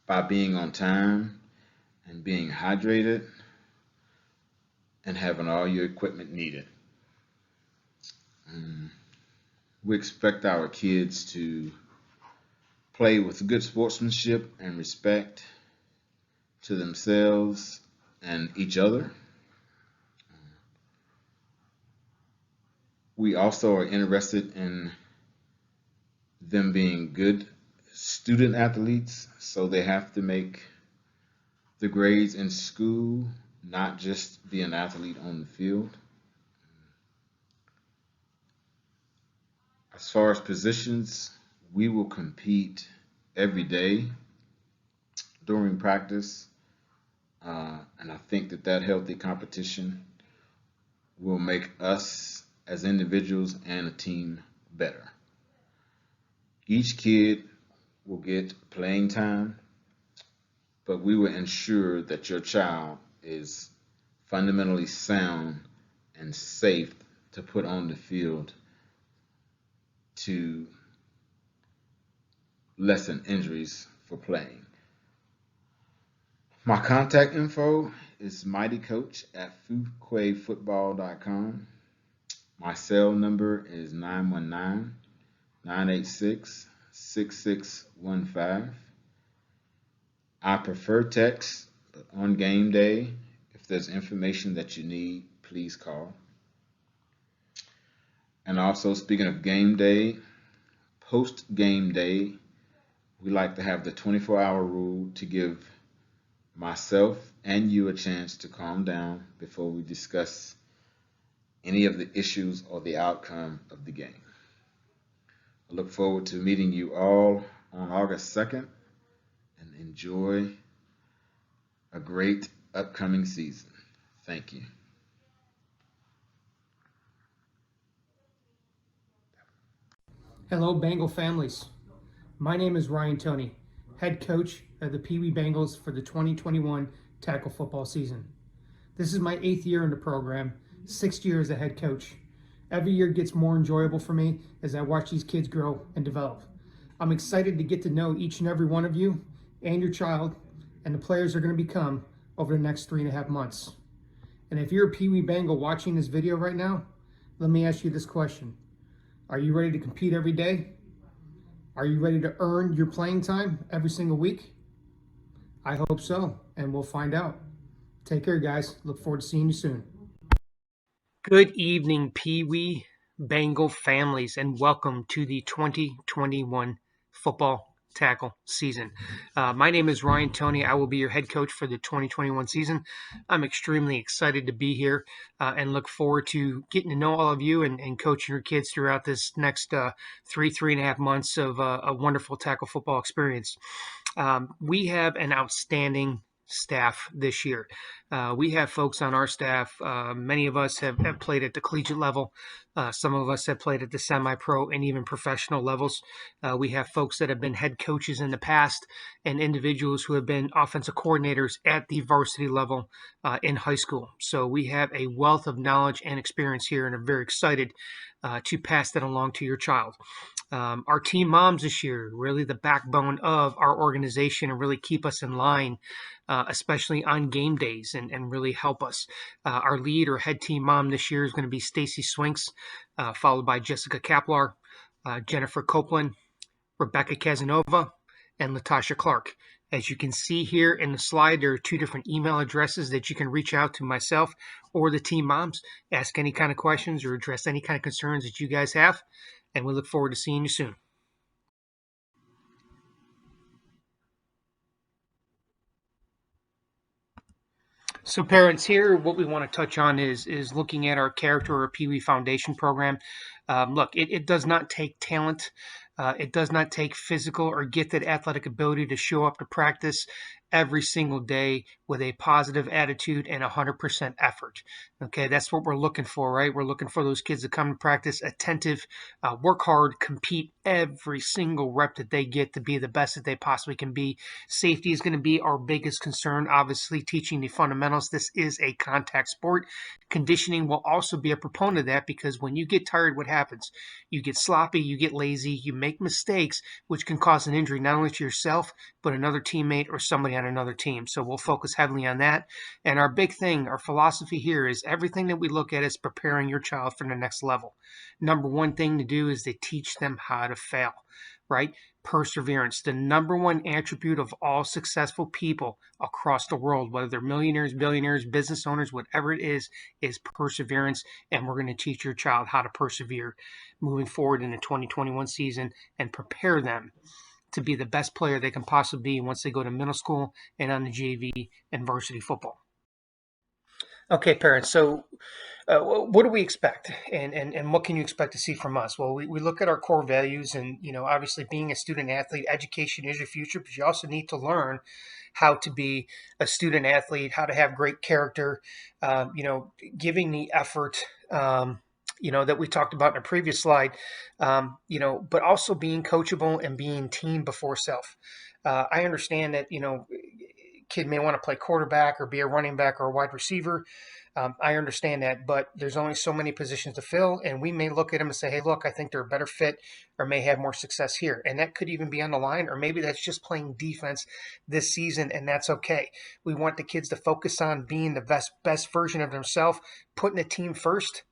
by being on time and being hydrated and having all your equipment needed. We expect our kids to play with good sportsmanship and respect to themselves and each other. We also are interested in them being good student athletes, so they have to make the grades in school, not just be an athlete on the field. As far as positions, we will compete every day during practice, and I think that healthy competition will make us as individuals and a team better. Each kid will get playing time, but we will ensure that your child is fundamentally sound and safe to put on the field to lessen injuries for playing. My contact info is mightycoach@fuquayfootball.com. My cell number is 919-986-6615. I prefer text, but on game day, if there's information that you need, please call. And also, speaking of game day, post game day, we like to have the 24-hour rule to give myself and you a chance to calm down before we discuss any of the issues or the outcome of the game. I look forward to meeting you all on August 2nd and enjoy a great upcoming season. Thank you. Hello, Bengal families. My name is Ryan Toney, head coach of the Pee Wee Bengals for the 2021 tackle football season. This is my 8th year in the program, 6th year as a head coach. Every year gets more enjoyable for me as I watch these kids grow and develop. I'm excited to get to know each and every one of you and your child and the players they're going to become over the next 3.5 months. And if you're a Pee Wee Bengal watching this video right now, let me ask you this question. Are you ready to compete every day? Are you ready to earn your playing time every single week? I hope so, and we'll find out. Take care, guys. Look forward to seeing you soon. Good evening, Pee Wee Bengal families, and welcome to the 2021 football tackle season. My name is Ryan Toney. I will be your head coach for the 2021 season. I'm extremely excited to be here and look forward to getting to know all of you and coaching your kids throughout this next 3.5 months of a wonderful tackle football experience. We have an outstanding staff this year. We have folks on our staff. Many of us have played at the collegiate level. Some of us have played at the semi-pro and even professional levels. We have folks that have been head coaches in the past and individuals who have been offensive coordinators at the varsity level in high school. So we have a wealth of knowledge and experience here and are very excited to pass that along to your child. Our team moms this year, really the backbone of our organization and really keep us in line, especially on game days and really help us. Our lead or head team mom this year is going to be Stacy Swinks, followed by Jessica Kaplar, Jennifer Copeland, Rebecca Casanova, and Latasha Clark. As you can see here in the slide, there are 2 different email addresses that you can reach out to myself or the team moms, ask any kind of questions or address any kind of concerns that you guys have. And we look forward to seeing you soon. So parents, here what we want to touch on is looking at our character or Pee Wee Foundation program. Look, it does not take talent. It does not take physical or gifted athletic ability to show up to practice every single day with a positive attitude and 100% effort. Okay, that's what we're looking for, right? We're looking for those kids to come to practice attentive, work hard, compete every single rep that they get to be the best that they possibly can be. Safety is going to be our biggest concern, obviously teaching the fundamentals. This is a contact sport. Conditioning will also be a proponent of that because when you get tired, what happens? You get sloppy, you get lazy, you make mistakes, which can cause an injury not only to yourself, but another teammate or somebody on another team. So we'll focus heavily on that. And our big thing, our philosophy here is everything that we look at is preparing your child for the next level. Number one thing to do is to teach them how to fail, right? Perseverance, the number one attribute of all successful people across the world, whether they're millionaires, billionaires, business owners, whatever it is perseverance. And we're going to teach your child how to persevere moving forward in the 2021 season and prepare them to be the best player they can possibly be once they go to middle school and on the JV and varsity football. Okay, parents, so what do we expect and what can you expect to see from us? Well, we look at our core values and, obviously being a student athlete, education is your future, but you also need to learn how to be a student athlete, how to have great character, giving the effort, that we talked about in a previous slide, but also being coachable and being team before self. I understand that, kid may want to play quarterback or be a running back or a wide receiver. I understand that, but there's only so many positions to fill, and we may look at them and say, hey, look, I think they're a better fit or may have more success here. And that could even be on the line, or maybe that's just playing defense this season, and that's okay. We want the kids to focus on being the best version of themselves, putting the team first,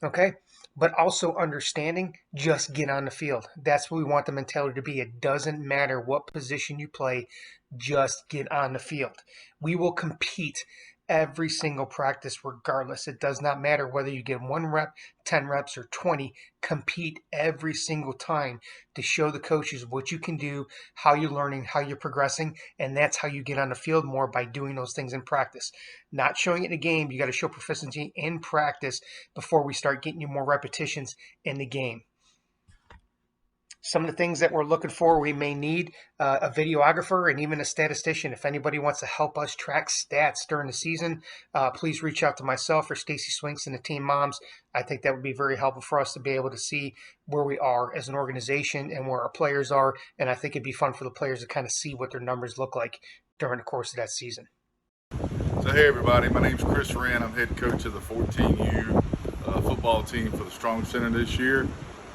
okay? But also understanding, just get on the field. That's what we want the mentality to be. It doesn't matter what position you play, just get on the field. We will compete every single practice regardless. It does not matter whether you get 1 rep, 10 reps, or 20. Compete every single time to show the coaches what you can do, how you're learning, how you're progressing, and that's how you get on the field more, by doing those things in practice. Not showing it in a game. You got to show proficiency in practice before we start getting you more repetitions in the game. Some of the things that we're looking for, we may need a videographer and even a statistician. If anybody wants to help us track stats during the season, please reach out to myself or Stacy Swinks and the team moms. I think that would be very helpful for us to be able to see where we are as an organization and where our players are. And I think it'd be fun for the players to kind of see what their numbers look like during the course of that season. So hey everybody, my name's Chris Wren. I'm head coach of the 14U football team for the Strong Center this year.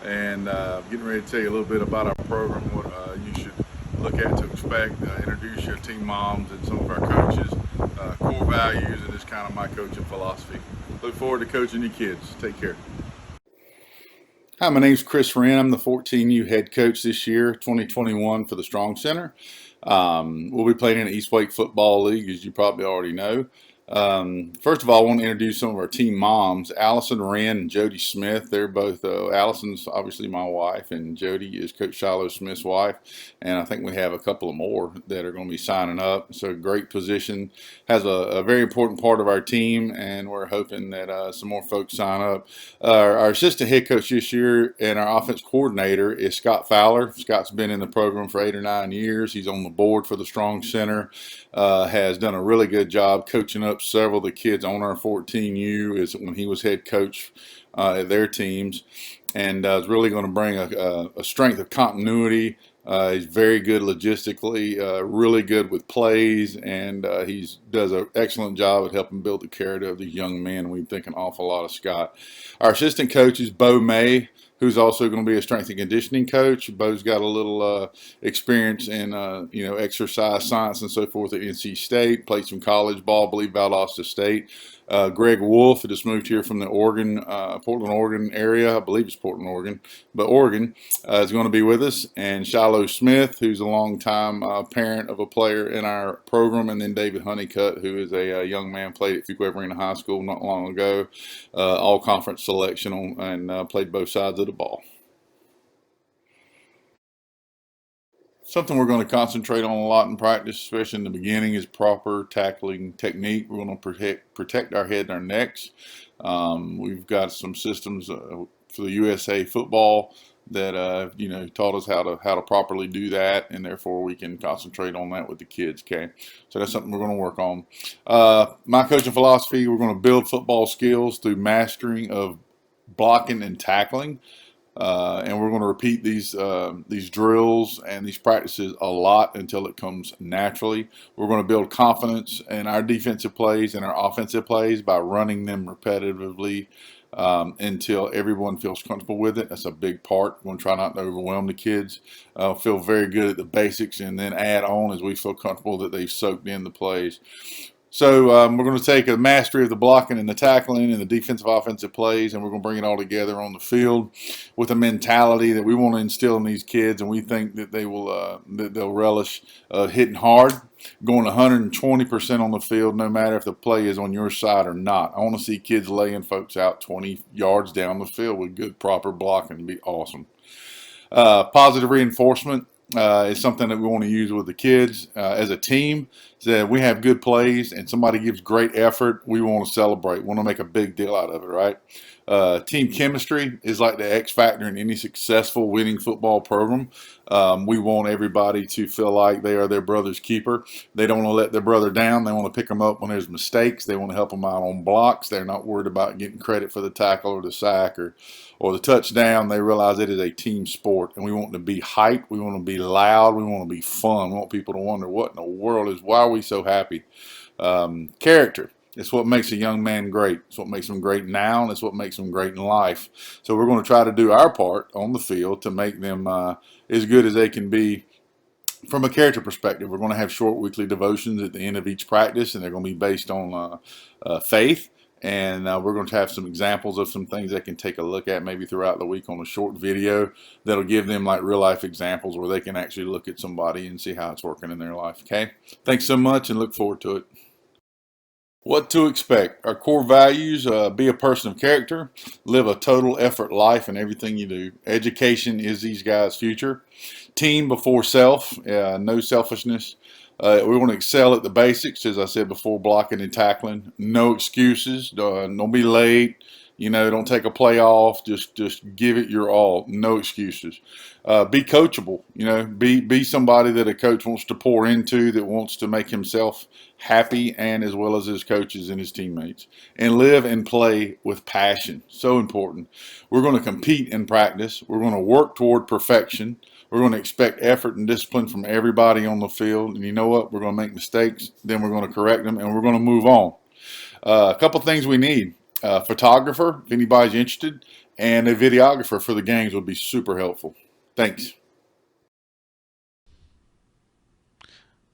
And getting ready to tell you a little bit about our program, what you should look at to expect, introduce your team moms and some of our coaches, core values, and just kind of my coaching philosophy. Look forward to coaching your kids. Take care. Hi, my name's Chris Wren. I'm the 14U head coach this year, 2021 for the Strong Center. We'll be playing in the East Wake Football League, as you probably already know. First of all, I want to introduce some of our team moms, Allison Wren and Jody Smith. They're both, Allison's obviously my wife, and Jody is Coach Shiloh Smith's wife. And I think we have a couple of more that are going to be signing up. So great position, has a very important part of our team, and we're hoping that some more folks sign up. Our assistant head coach this year and our offense coordinator is Scott Fowler. Scott's been in the program for 8 or 9 years. He's on the board for the Strong Center, has done a really good job coaching up several of the kids on our 14U is when he was head coach at their teams, and is really going to bring a strength of continuity. He's very good logistically, really good with plays, and he does an excellent job at helping build the character of these young men. We think an awful lot of Scott. Our assistant coach is Bo May, who's also going to be a strength and conditioning coach. Bo's got a little experience in exercise science and so forth at NC State. Played some college ball, I believe, Valdosta State. Greg Wolf, who just moved here from the Portland, Oregon area. I believe it's Portland, Oregon, but Oregon is going to be with us. And Shiloh Smith, who's a longtime parent of a player in our program, and then David Honeycutt, who is a young man, played at Fuquay-Varina High School not long ago, all-conference selection and played both sides of the ball. Something we're going to concentrate on a lot in practice, especially in the beginning, is proper tackling technique. We're going to protect our head and our necks. We've got some systems for the USA football that taught us how to properly do that, and therefore we can concentrate on that with the kids. Okay, so that's something we're going to work on. My coaching philosophy: we're going to build football skills through mastering of blocking and tackling. And we're going to repeat these drills and these practices a lot until it comes naturally. We're going to build confidence in our defensive plays and our offensive plays by running them repetitively until everyone feels comfortable with it. That's a big part. We're going to try not to overwhelm the kids. Feel very good at the basics and then add on as we feel comfortable that they've soaked in the plays. So we're going to take a mastery of the blocking and the tackling and the defensive offensive plays, and we're going to bring it all together on the field with a mentality that we want to instill in these kids, and we think that they'll relish hitting hard, going 120% on the field, no matter if the play is on your side or not. I want to see kids laying folks out 20 yards down the field with good, proper blocking. It'd be awesome. Positive reinforcement is something that we want to use with the kids as a team. So we have good plays and somebody gives great effort, we want to celebrate. We want to make a big deal out of it, right? Team chemistry is like the X factor in any successful winning football program. We want everybody to feel like they are their brother's keeper. They don't want to let their brother down. They want to pick them up when there's mistakes. They want to help them out on blocks. They're not worried about getting credit for the tackle or the sack or the touchdown. They realize it is a team sport, and we want to be hyped. We want to be loud. We want to be fun. We want people to wonder what in the world why are we so happy? Character It's what makes a young man great. It's what makes him great now, and it's what makes him great in life. So we're going to try to do our part on the field to make them as good as they can be. From a character perspective, we're going to have short weekly devotions at the end of each practice, and they're going to be based on faith. And we're going to have some examples of some things they can take a look at maybe throughout the week on a short video that'll give them like real life examples where they can actually look at somebody and see how it's working in their life. Okay? Thanks so much and look forward to it. What to expect? Our core values: be a person of character, live a total effort life in everything you do. Education is these guys' future. Team before self, no selfishness. We want to excel at the basics, as I said before, blocking and tackling. No excuses. Don't be late. Don't take a play off. Just give it your all. No excuses. Be coachable. Be somebody that a coach wants to pour into, that wants to make himself happy, and as well as his coaches and his teammates. And live and play with passion. So important. We're going to compete in practice. We're going to work toward perfection. We're going to expect effort and discipline from everybody on the field. And you know what? We're going to make mistakes. Then we're going to correct them, and we're going to move on. A couple things we need. A photographer, if anybody's interested, and a videographer for the games would be super helpful. Thanks.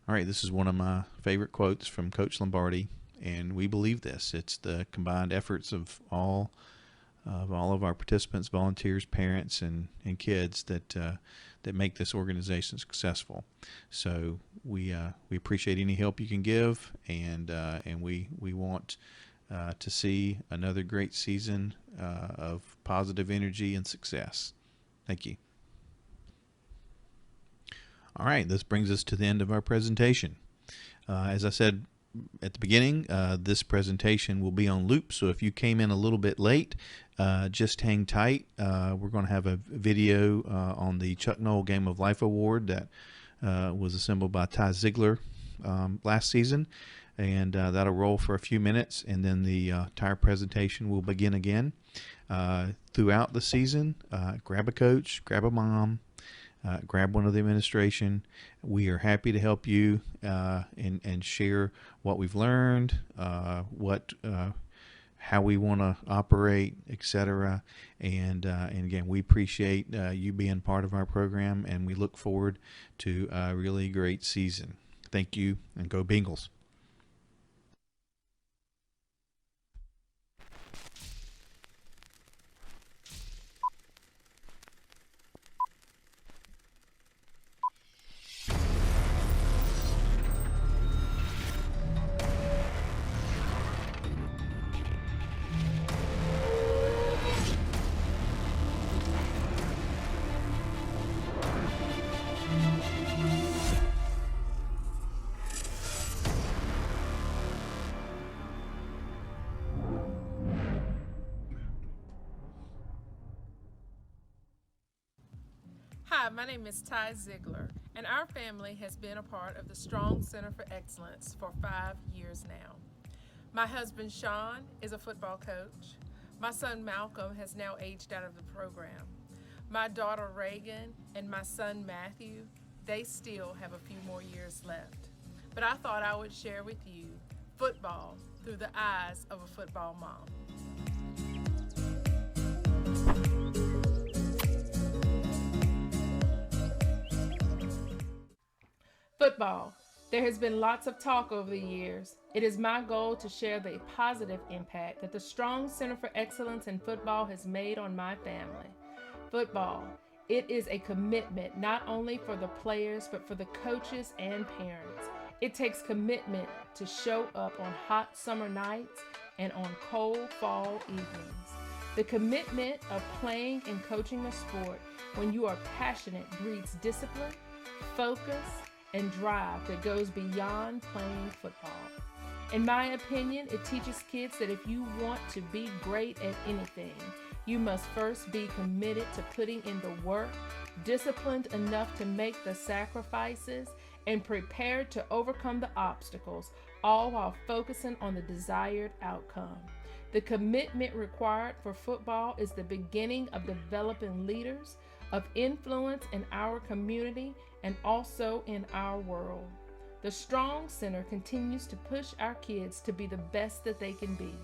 All right, this is one of my favorite quotes from Coach Lombardi, and we believe this. It's the combined efforts of all of our participants, volunteers, parents, and kids that make this organization successful. So we appreciate any help you can give, and we want to see another great season of positive energy and success. Thank you. All right, this brings us to the end of our presentation. As I said at the beginning, this presentation will be on loop, so if you came in a little bit late, just hang tight. We're going to have a video on the Chuck Noll Game of Life Award that was assembled by Ty Ziegler last season, and that'll roll for a few minutes, and then the entire presentation will begin again. Throughout the season, grab a coach, grab a mom, grab one of the administration. We are happy to help you and share what we've learned, how we want to operate, etc. And again, we appreciate you being part of our program, and we look forward to a really great season. Thank you, and go Bengals. Hi, my name is Ty Ziegler, and our family has been a part of the Strong Center for Excellence for 5 years now. My husband Sean is a football coach. My son Malcolm has now aged out of the program. My daughter Reagan and my son Matthew, they still have a few more years left. But I thought I would share with you football through the eyes of a football mom. Football. There has been lots of talk over the years. It is my goal to share the positive impact that the Strong Center for Excellence in Football has made on my family. Football. It is a commitment not only for the players, but for the coaches and parents. It takes commitment to show up on hot summer nights and on cold fall evenings. The commitment of playing and coaching a sport when you are passionate breeds discipline, focus, and drive that goes beyond playing football. In my opinion, it teaches kids that if you want to be great at anything, you must first be committed to putting in the work, disciplined enough to make the sacrifices, and prepared to overcome the obstacles, all while focusing on the desired outcome. The commitment required for football is the beginning of developing leaders of influence in our community and also in our world. The Strong Center continues to push our kids to be the best that they can be.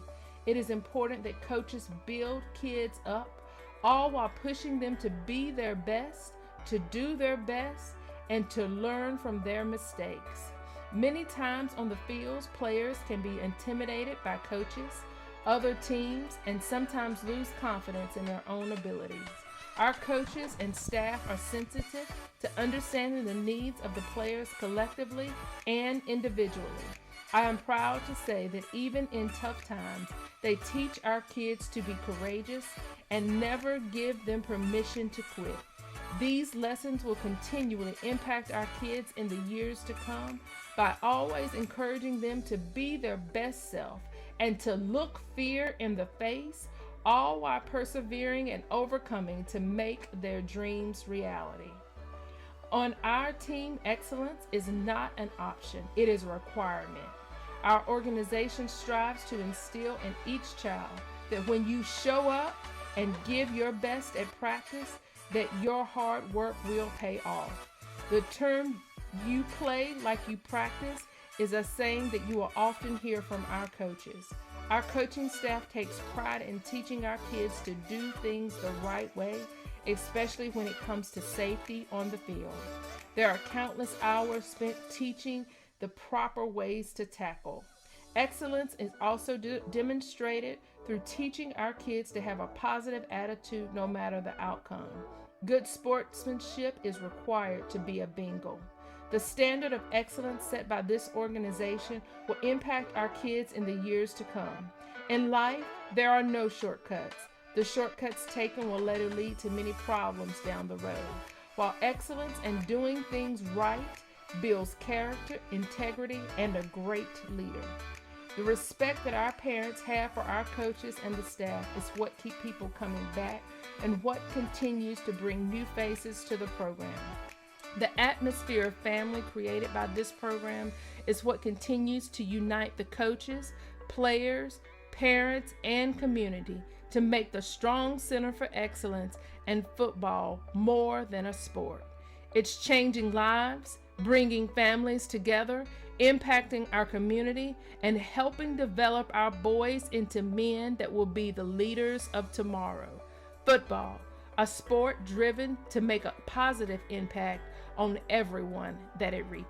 It is important that coaches build kids up, all while pushing them to be their best, to do their best, and to learn from their mistakes. Many times on the fields, players can be intimidated by coaches, other teams, and sometimes lose confidence in their own abilities. Our coaches and staff are sensitive to understanding the needs of the players collectively and individually. I am proud to say that even in tough times, they teach our kids to be courageous and never give them permission to quit. These lessons will continually impact our kids in the years to come by always encouraging them to be their best self and to look fear in the face, all while persevering and overcoming to make their dreams reality. On our team, excellence is not an option, it is a requirement. Our organization strives to instill in each child that when you show up and give your best at practice, that your hard work will pay off. The term "you play like you practice" is a saying that you will often hear from our coaches. Our coaching staff takes pride in teaching our kids to do things the right way, especially when it comes to safety on the field. There are countless hours spent teaching the proper ways to tackle. Excellence is also demonstrated through teaching our kids to have a positive attitude no matter the outcome. Good sportsmanship is required to be a Bengal. The standard of excellence set by this organization will impact our kids in the years to come. In life, there are no shortcuts. The shortcuts taken will later lead to many problems down the road, while excellence and doing things right builds character, integrity, and a great leader. The respect that our parents have for our coaches and the staff is what keeps people coming back and what continues to bring new faces to the program. The atmosphere of family created by this program is what continues to unite the coaches, players, parents, and community to make the Strong Center for Excellence and football more than a sport. It's changing lives, bringing families together, impacting our community, and helping develop our boys into men that will be the leaders of tomorrow. Football, a sport driven to make a positive impact on everyone that it reaches.